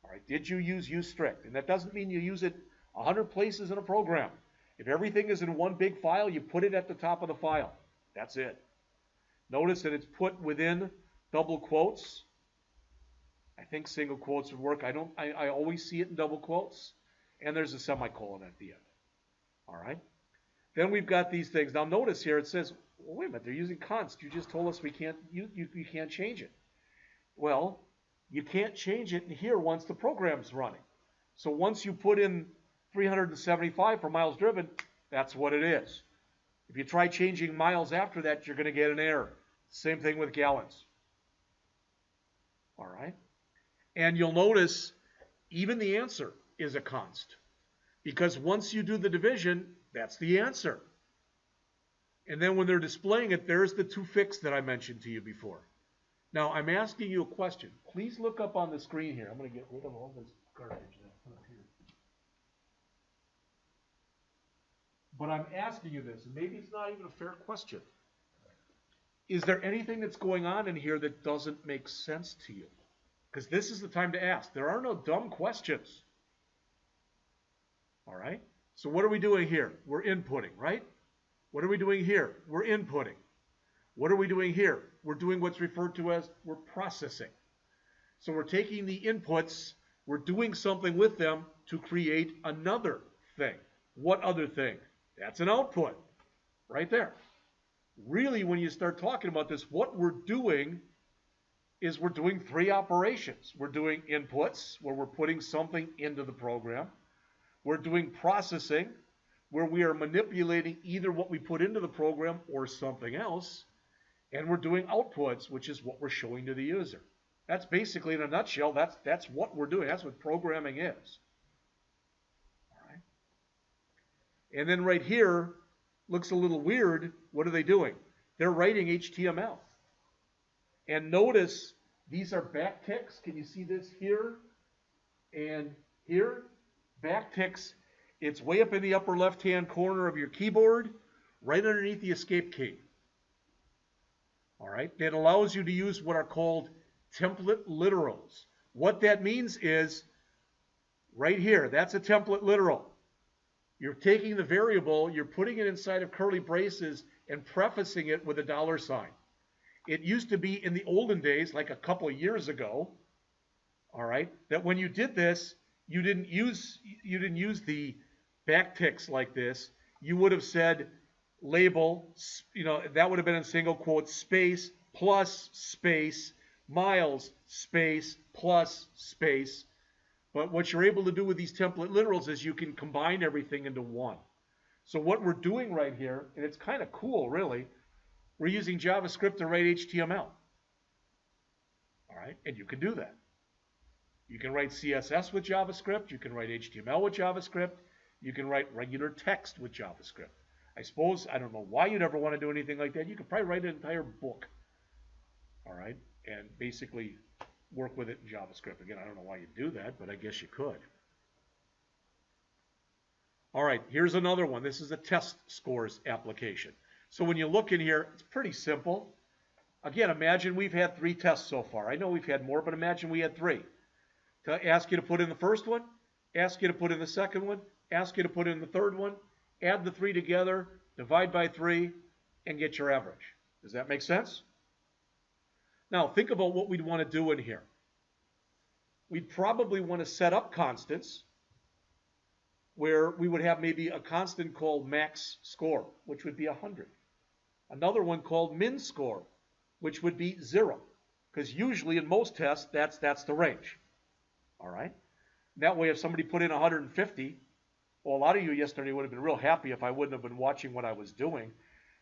All right, did you use strict? And that doesn't mean you use it 100 places in a program. If everything is in one big file, you put it at the top of the file. That's it. Notice that it's put within double quotes. I think single quotes would work. I always see it in double quotes. And there's a semicolon at the end. All right. Then we've got these things. Now notice here it says, well, wait a minute, they're using const. You just told us we can't. You can't change it. Well, you can't change it in here once the program's running. So once you put in 375 for miles driven, that's what it is. If you try changing miles after that, you're going to get an error. Same thing with gallons. All right. And you'll notice even the answer is a const. Because once you do the division, that's the answer. And then when they're displaying it, there's the toFixed that I mentioned to you before. Now, I'm asking you a question. Please look up on the screen here. I'm going to get rid of all this garbage that's up here. But I'm asking you this, and maybe it's not even a fair question. Is there anything that's going on in here that doesn't make sense to you? Because this is the time to ask. There are no dumb questions. All right? So what are we doing here? We're inputting, right? What are we doing here? We're inputting. What are we doing here? We're doing what's referred to as we're processing. So we're taking the inputs, we're doing something with them to create another thing. What other thing? That's an output right there. Really, when you start talking about this, what we're doing is we're doing 3 operations. We're doing inputs, where we're putting something into the program. We're doing processing, where we are manipulating either what we put into the program or something else. And we're doing outputs, which is what we're showing to the user. That's basically, in a nutshell, that's what we're doing. That's what programming is. All right. And then right here, looks a little weird. What are they doing? They're writing HTML. And notice these are backticks. Can you see this here and here? Backticks. It's way up in the upper left-hand corner of your keyboard, right underneath the escape key. All right. That allows you to use what are called template literals. What that means is right here, that's a template literal. You're taking the variable, you're putting it inside of curly braces and prefacing it with a $sign. It used to be in the olden days, like a couple of years ago, all right, that when you did this, you didn't use the backticks like this. You would have said label, that would have been in single quotes, space, plus space, miles, space, plus space. But what you're able to do with these template literals is you can combine everything into one. So what we're doing right here, and it's kind of cool, really, we're using JavaScript to write HTML. All right, and you can do that. You can write CSS with JavaScript. You can write HTML with JavaScript. You can write regular text with JavaScript. I suppose, I don't know why you'd ever want to do anything like that. You could probably write an entire book, all right, and basically work with it in JavaScript. Again, I don't know why you'd do that, but I guess you could. All right, here's another one. This is a test scores application. So when you look in here, it's pretty simple. Again, imagine we've had 3 tests so far. I know we've had more, but imagine we had 3. To ask you to put in the first one, ask you to put in the second one, ask you to put in the third one, add the 3 together, divide by 3, and get your average. Does that make sense? Now, think about what we'd want to do in here. We'd probably want to set up constants where we would have maybe a constant called max score, which would be 100. Another one called min score, which would be 0, because usually in most tests, that's the range. All right? That way, if somebody put in 150, well, a lot of you yesterday would have been real happy if I wouldn't have been watching what I was doing,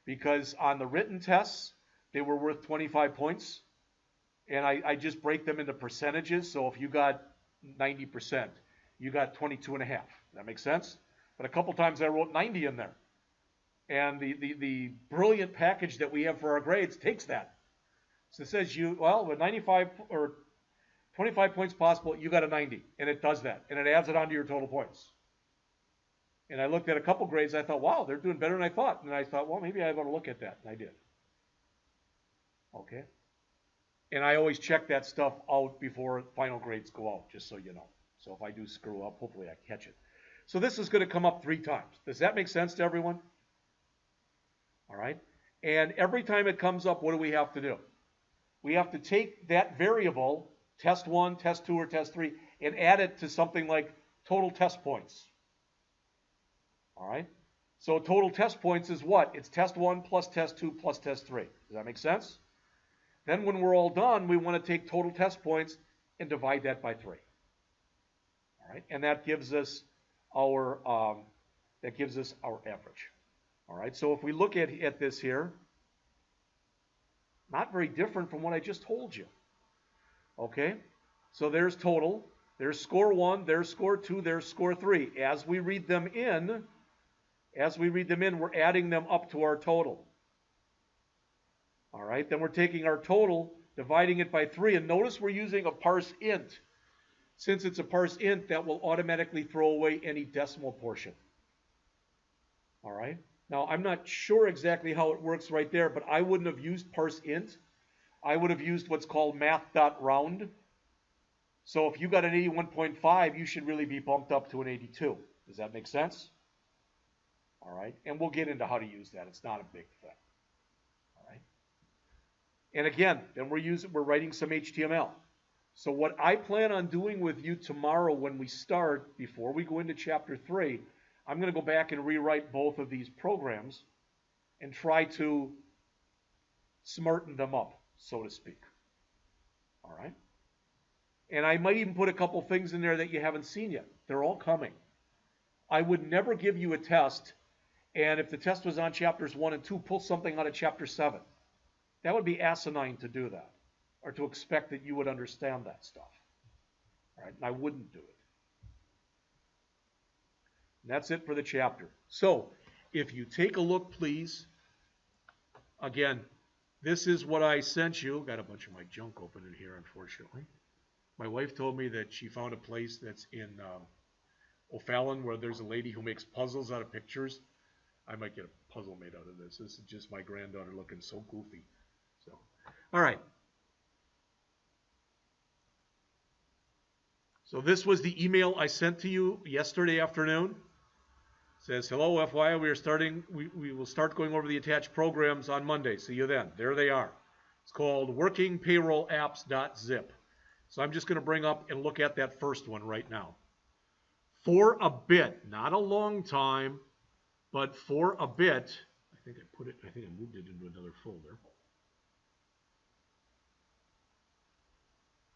because on the written tests, they were worth 25 points, and I just break them into percentages. So if you got 90%, you got 22.5. That makes sense? But a couple times I wrote 90 in there. And the brilliant package that we have for our grades takes that. So it says with 95 or 25 points possible, you got a 90. And it does that. And it adds it onto your total points. And I looked at a couple grades. I thought, wow, they're doing better than I thought. And I thought, well, maybe I ought to look at that. And I did. Okay. And I always check that stuff out before final grades go out, just so you know. So if I do screw up, hopefully I catch it. So this is going to come up 3 times. Does that make sense to everyone? All right. And every time it comes up, what do we have to do? We have to take that variable, test 1, test 2, or test 3, and add it to something like total test points. All right. So total test points is what? It's test 1 plus test 2 plus test 3. Does that make sense? Then when we're all done, we want to take total test points and divide that by 3. All right, and that gives us our average. All right, so if we look at this here, not very different from what I just told you. Okay, so there's total, there's score 1, there's score 2, there's score 3. As we read them in, we're adding them up to our total. All right, then we're taking our total, dividing it by 3, and notice we're using a parse int. Since it's a parse int, that will automatically throw away any decimal portion. All right, now I'm not sure exactly how it works right there, but I wouldn't have used parse int. I would have used what's called math.round. So if you got an 81.5, you should really be bumped up to an 82. Does that make sense? All right, and we'll get into how to use that. It's not a big thing. All right, and again, then we're writing some HTML. So what I plan on doing with you tomorrow when we start, before we go into chapter 3, I'm going to go back and rewrite both of these programs and try to smarten them up, so to speak. All right? And I might even put a couple things in there that you haven't seen yet. They're all coming. I would never give you a test, and if the test was on chapters 1 and 2, pull something out of chapter 7. That would be asinine to do that, or to expect that you would understand that stuff. All right? And I wouldn't do it. And that's it for the chapter. So, if you take a look, please, again, this is what I sent you. Got a bunch of my junk open in here, unfortunately. My wife told me that she found a place that's in O'Fallon where there's a lady who makes puzzles out of pictures. I might get a puzzle made out of this. This is just my granddaughter looking so goofy. So, all right. So this was the email I sent to you yesterday afternoon. It says, hello, FYI, we will start going over the attached programs on Monday. See you then. There they are. It's called workingpayrollapps.zip. So I'm just going to bring up and look at that first one right now. For a bit, not a long time, but for a bit, I think I moved it into another folder.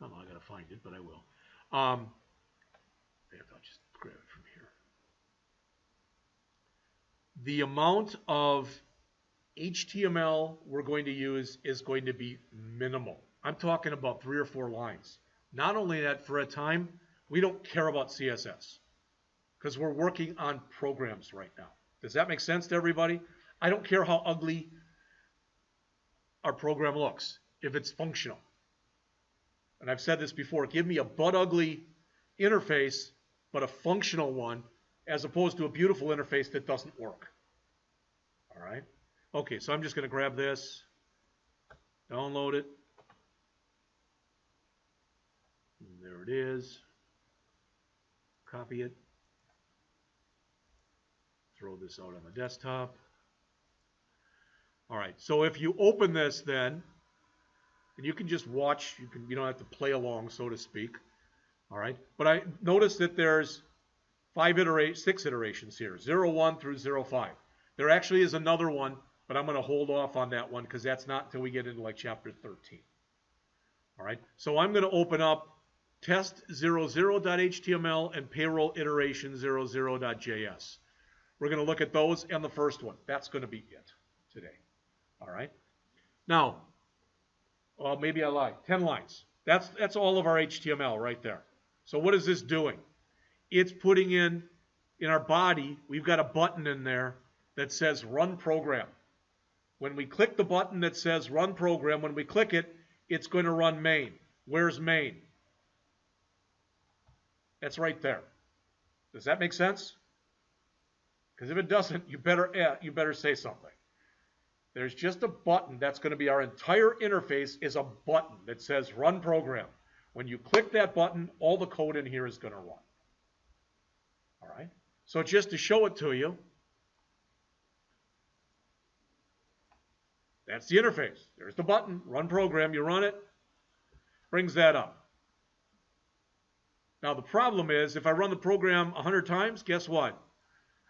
Oh, I got to find it, but I will. I'll just grab it from here. The amount of HTML we're going to use is going to be minimal. I'm talking about 3 or 4 lines. Not only that, for a time, we don't care about CSS because we're working on programs right now. Does that make sense to everybody? I don't care how ugly our program looks, if it's functional. And I've said this before, give me a butt ugly interface, but a functional one, as opposed to a beautiful interface that doesn't work. All right? Okay, so I'm just going to grab this, download it. And there it is. Copy it. Throw this out on the desktop. All right, so if you open this then, and you can just watch, you don't have to play along, so to speak. All right, but I notice that there's 6 iterations here, 0, 1 through 0, 5. There actually is another one, but I'm going to hold off on that one because that's not until we get into like chapter 13. All right, so I'm going to open up test00.html and payroll iteration 00.js. We're going to look at those and the first one. That's going to be it today. All right. Now, well, maybe I lied. 10 lines. That's all of our HTML right there. So what is this doing? It's putting in our body, we've got a button in there that says run program. When we click the button that says run program, when we click it, it's going to run main. Where's main? That's right there. Does that make sense? Because if it doesn't, you better say something. There's just a button that's going to be our entire interface is a button that says run program. When you click that button, all the code in here is going to run. All right? So just to show it to you, that's the interface. There's the button, run program, you run it, brings that up. Now the problem is, if I run the program 100 times, guess what?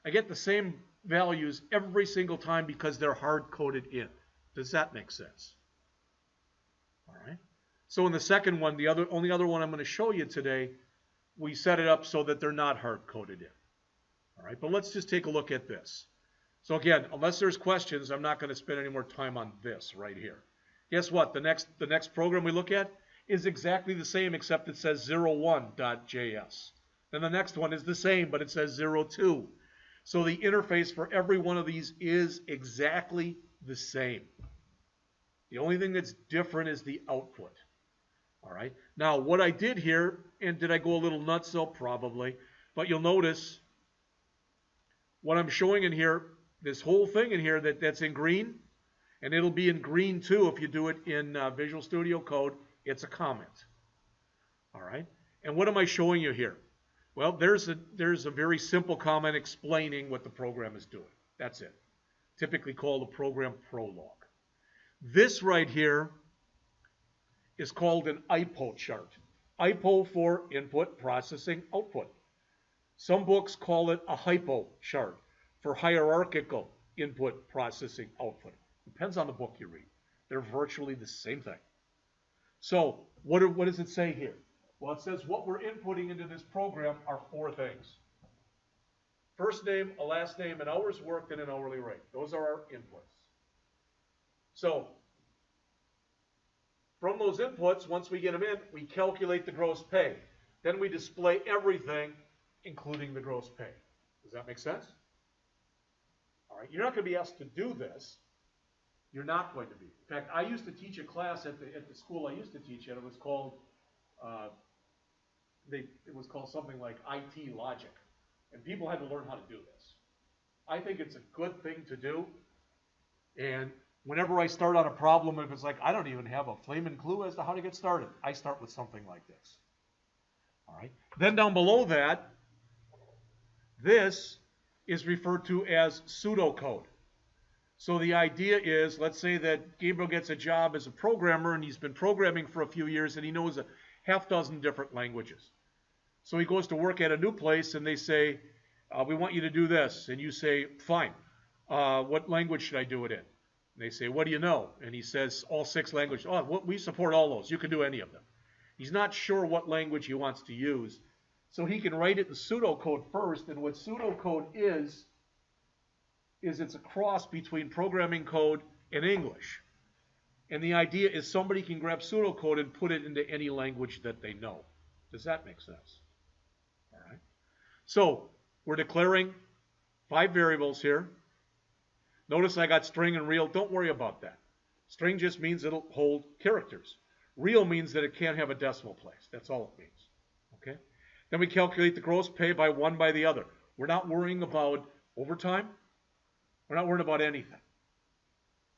I get the same values every single time because they're hard-coded in. Does that make sense? All right. So in the second one, the only other one I'm going to show you today, we set it up so that they're not hard-coded in. All right, but let's just take a look at this. So again, unless there's questions, I'm not going to spend any more time on this right here. Guess what? The next program we look at is exactly the same, except it says 01.js. Then the next one is the same, but it says 02. So the interface for every one of these is exactly the same. The only thing that's different is the output. All right. Now, what I did here, and did I go a little nuts? So probably. But you'll notice what I'm showing in here, this whole thing in here that's in green, and it'll be in green too if you do it in Visual Studio Code. It's a comment. All right. And what am I showing you here? Well, there's a very simple comment explaining what the program is doing. That's it. Typically called a program prologue. This right here is called an Ipo chart. Ipo for input, processing, output. Some books call it a hypo chart for hierarchical input, processing, output. Depends on the book you read. They're virtually the same thing. So what does it say here? Well, it says what we're inputting into this program are 4 things. First name, a last name, an hours worked, and an hourly rate. Those are our inputs. So from those inputs, once we get them in, we calculate the gross pay. Then we display everything, including the gross pay. Does that make sense? All right, you're not going to be asked to do this. You're not going to be. In fact, I used to teach a class at the school I used to teach at. It was called something like IT logic, and people had to learn how to do this. I think it's a good thing to do, and whenever I start on a problem, if it's like I don't even have a flaming clue as to how to get started, I start with something like this. All right. Then down below that, this is referred to as pseudo code. So the idea is, let's say that Gabriel gets a job as a programmer and he's been programming for a few years and he knows a half dozen different languages. So he goes to work at a new place and they say, we want you to do this. And you say, fine. What language should I do it in? And they say, what do you know? And he says, all 6 languages. Oh, we support all those. You can do any of them. He's not sure what language he wants to use. So he can write it in pseudocode first. And what pseudocode is it's a cross between programming code and English. And the idea is somebody can grab pseudocode and put it into any language that they know. Does that make sense? All right. So we're declaring 5 variables here. Notice I got string and real. Don't worry about that. String just means it'll hold characters. Real means that it can't have a decimal place. That's all it means. Okay? Then we calculate the gross pay by one by the other. We're not worrying about overtime. We're not worrying about anything.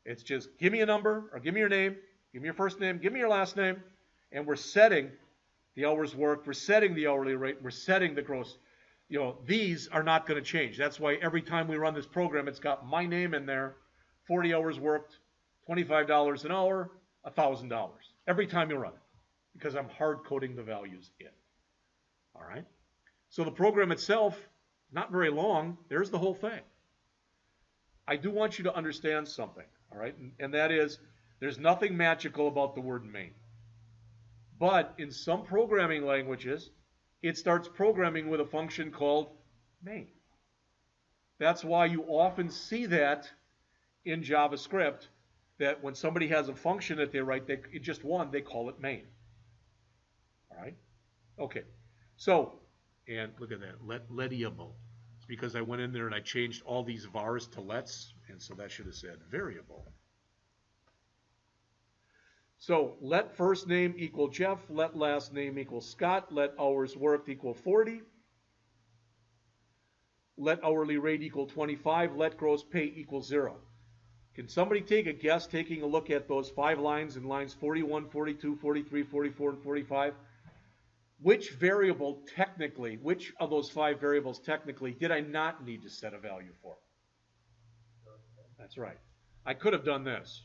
It's just give me a number, or give me your name, give me your first name, give me your last name, and we're setting the hours worked, we're setting the hourly rate, we're setting the gross. You know, these are not going to change. That's why every time we run this program, it's got my name in there, 40 hours worked, $25 an hour, $1,000. Every time you run it, because I'm hard coding the values in. All right? So the program itself, not very long. There's the whole thing. I do want you to understand something, all right? And that is, there's nothing magical about the word main. But in some programming languages, it starts programming with a function called main. That's why you often see that in JavaScript, that when somebody has a function that they write, just one, they call it main. All right? Okay. So, and look at that, letable. It's because I went in there and I changed all these vars to lets, and so that should have said variable. So let first name equal Jeff, let last name equal Scott, let hours worked equal 40, let hourly rate equal 25, let gross pay equal 0. Can somebody take a guess, taking a look at those 5 lines in lines 41, 42, 43, 44, and 45? Which variable technically, which of those 5 variables technically did I not need to set a value for? That's right. I could have done this.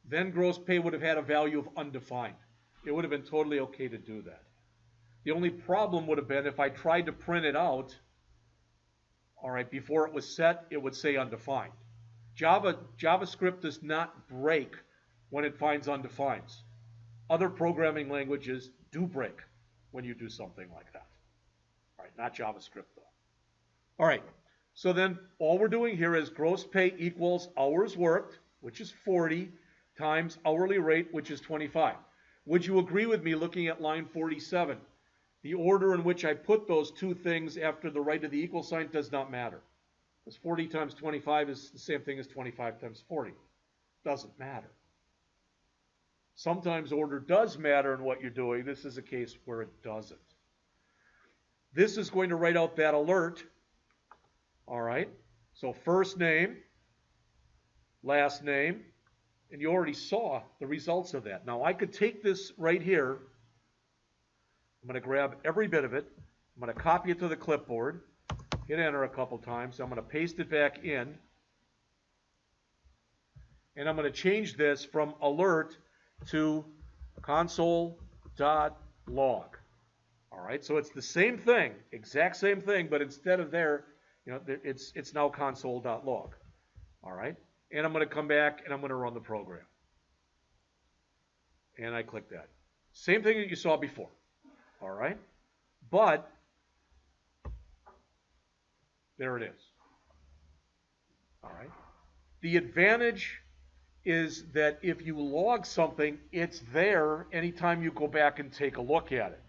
Then gross pay would have had a value of undefined. It would have been totally okay to do that. The only problem would have been if I tried to print it out, all right, before it was set, it would say undefined. JavaScript does not break when it finds undefineds. Other programming languages do break when you do something like that. All right, not JavaScript though. All right, so then all we're doing here is gross pay equals hours worked, which is 40, times hourly rate, which is 25. Would you agree with me looking at line 47? The order in which I put those two things after the right of the equal sign does not matter. Because 40 times 25 is the same thing as 25 times 40. Doesn't matter. Sometimes order does matter in what you're doing. This is a case where it doesn't. This is going to write out that alert. All right. So first name, last name, and you already saw the results of that. Now I could take this right here. I'm going to grab every bit of it. I'm going to copy it to the clipboard, hit enter a couple times. I'm going to paste it back in. And I'm going to change this from alert to console.log. All right, so it's the same thing, exact same thing, but instead of there, it's now console.log. All right, and I'm going to come back and I'm going to run the program. And I click that. Same thing that you saw before. All right, but there it is. All right, the advantage is that if you log something, it's there anytime you go back and take a look at it.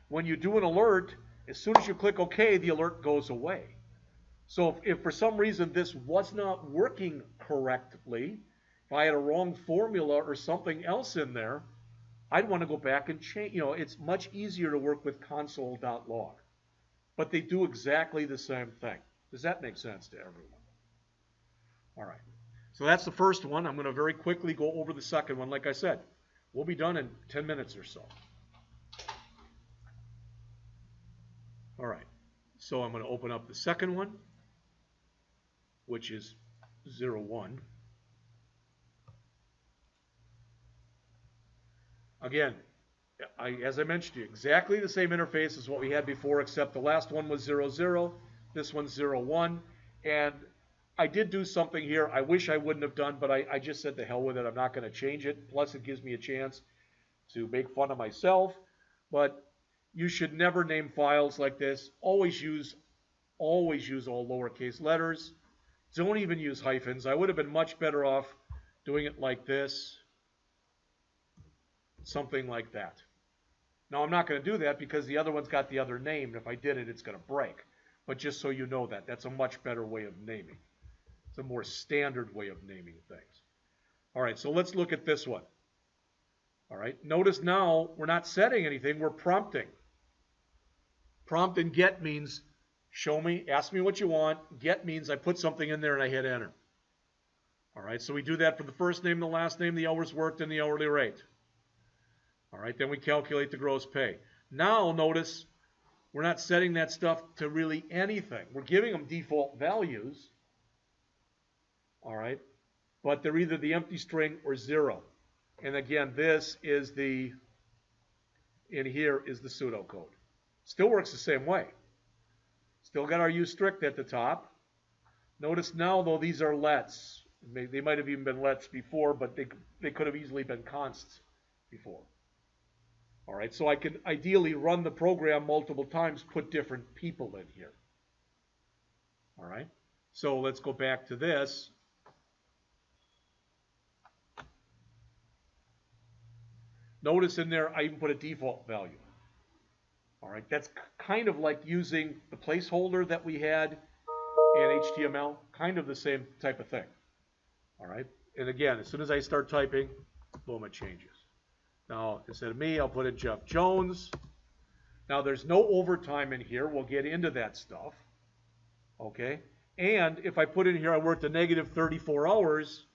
When you do an alert, as soon as you click OK, the alert goes away. So if for some reason this was not working correctly, if I had a wrong formula or something else in there, I'd want to go back and change. It's much easier to work with console.log. But they do exactly the same thing. Does that make sense to everyone? All right. So that's the first one. I'm going to very quickly go over the second one. Like I said, we'll be done in 10 minutes or so. All right. So I'm going to open up the second one, which is 01. Again, as I mentioned to you, exactly the same interface as what we had before, except the last one was 00, this one's 01, and I did do something here I wish I wouldn't have done, but I just said to hell with it. I'm not going to change it. Plus, it gives me a chance to make fun of myself. But you should never name files like this. Always use all lowercase letters. Don't even use hyphens. I would have been much better off doing it like this. Something like that. Now, I'm not going to do that because the other one's got the other name. If I did it, it's going to break. But just so you know that, that's a much better way of naming. It's a more standard way of naming things. All right, so let's look at this one. All right, notice now we're not setting anything, we're prompting. Prompt and get means show me, ask me what you want. Get means I put something in there and I hit enter. All right, so we do that for the first name, the last name, the hours worked, and the hourly rate. All right, then we calculate the gross pay. Now notice we're not setting that stuff to really anything. We're giving them default values. All right, but they're either the empty string or 0. And again, this is in here is the pseudocode. Still works the same way. Still got our use strict at the top. Notice now, though, these are lets. They might have even been lets before, but they could have easily been consts before. All right, so I can ideally run the program multiple times, put different people in here. All right, so let's go back to this. Notice in there, I even put a default value. All right, that's kind of like using the placeholder that we had in HTML, kind of the same type of thing. All right, and again, as soon as I start typing, boom, it changes. Now, instead of me, I'll put in Jeff Jones. Now, there's no overtime in here. We'll get into that stuff. Okay, and if I put in here I worked a negative 34 hours,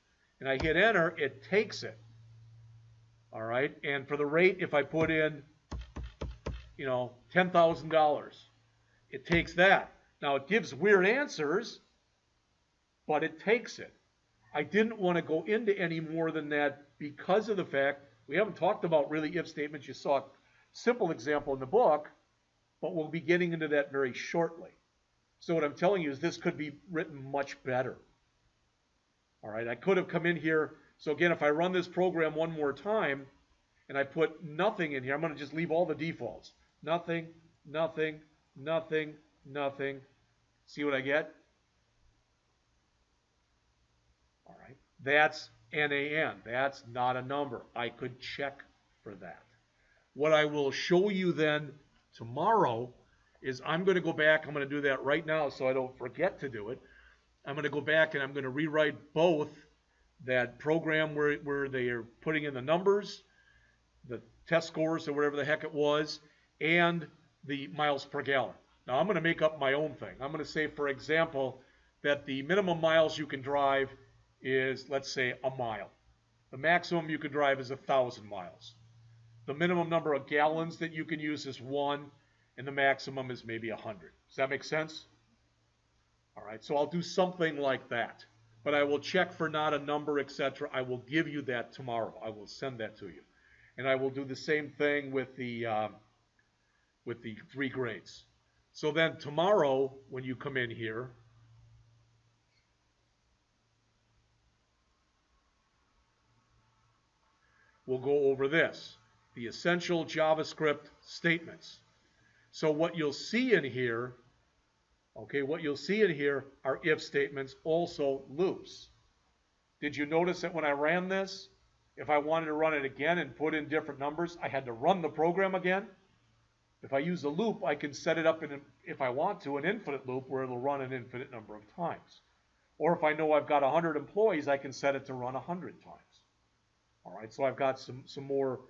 and I hit enter, it takes it. All right, and for the rate, if I put in, you know, $10,000, it takes that. Now, it gives weird answers, but it takes it. I didn't want to go into any more than that because of the fact we haven't talked about really if statements. You saw a simple example in the book, but we'll be getting into that very shortly. So what I'm telling you is this could be written much better. All right, I could have come in here. So again, if I run this program one more time and I put nothing in here, I'm going to just leave all the defaults. Nothing, nothing, nothing, nothing. See what I get? All right, that's NaN. That's not a number. I could check for that. What I will show you then tomorrow is I'm going to go back. I'm going to do that right now so I don't forget to do it. I'm going to go back and I'm going to rewrite both that program where they are putting in the numbers, the test scores or whatever the heck it was, and the miles per gallon. Now I'm going to make up my own thing. I'm going to say, for example, that the minimum miles you can drive is, let's say, a mile. The maximum you can drive is 1,000 miles. The minimum number of gallons that you can use is 1, and the maximum is maybe 100. Does that make sense? All right, so I'll do something like that. But I will check for not a number, etc. I will give you that tomorrow. I will send that to you. And I will do the same thing with the 3 grades. So then tomorrow, when you come in here, we'll go over this, the essential JavaScript statements. So what you'll see in here, okay, what you'll see in here are if statements, also loops. Did you notice that when I ran this, if I wanted to run it again and put in different numbers, I had to run the program again? If I use a loop, I can set it up in, if I want to, an infinite loop where it'll run an infinite number of times. Or if I know I've got 100 employees, I can set it to run 100 times. All right, so I've got some more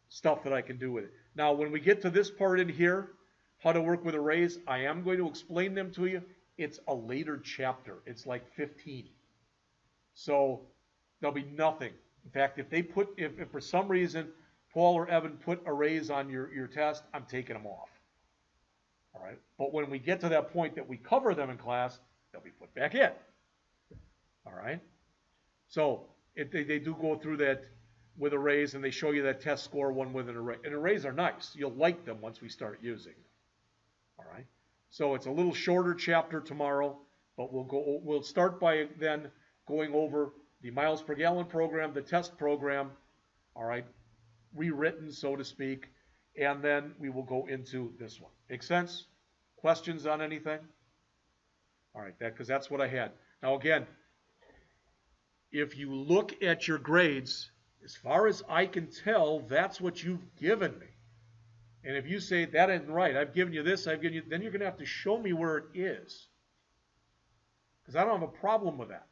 stuff that I can do with it. Now, when we get to this part in here, how to work with arrays, I am going to explain them to you. It's a later chapter. It's like 15. So there'll be nothing. In fact, if for some reason Paul or Evan put arrays on your test, I'm taking them off. All right, but when we get to that point that we cover them in class, they'll be put back in. All right, so they do go through that with arrays, and they show you that test score one with an array. And arrays are nice. You'll like them once we start using them. All right. So it's a little shorter chapter tomorrow, but we'll start by then going over the miles per gallon program, the test program, all right, rewritten, so to speak, and then we will go into this one. Make sense? Questions on anything? All right, because that's what I had. Now again, if you look at your grades, as far as I can tell, that's what you've given me. And if you say that isn't right, I've given you this, I've given you, then you're going to have to show me where it is. Because I don't have a problem with that.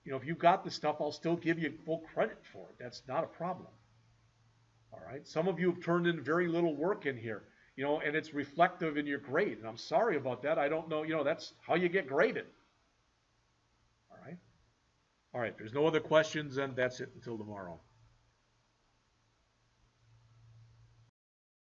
You know, if you got the stuff, I'll still give you full credit for it. That's not a problem. All right. Some of you have turned in very little work in here, you know, and it's reflective in your grade. And I'm sorry about that. I don't know, you know, that's how you get graded. All right. All right. There's no other questions, and that's it until tomorrow.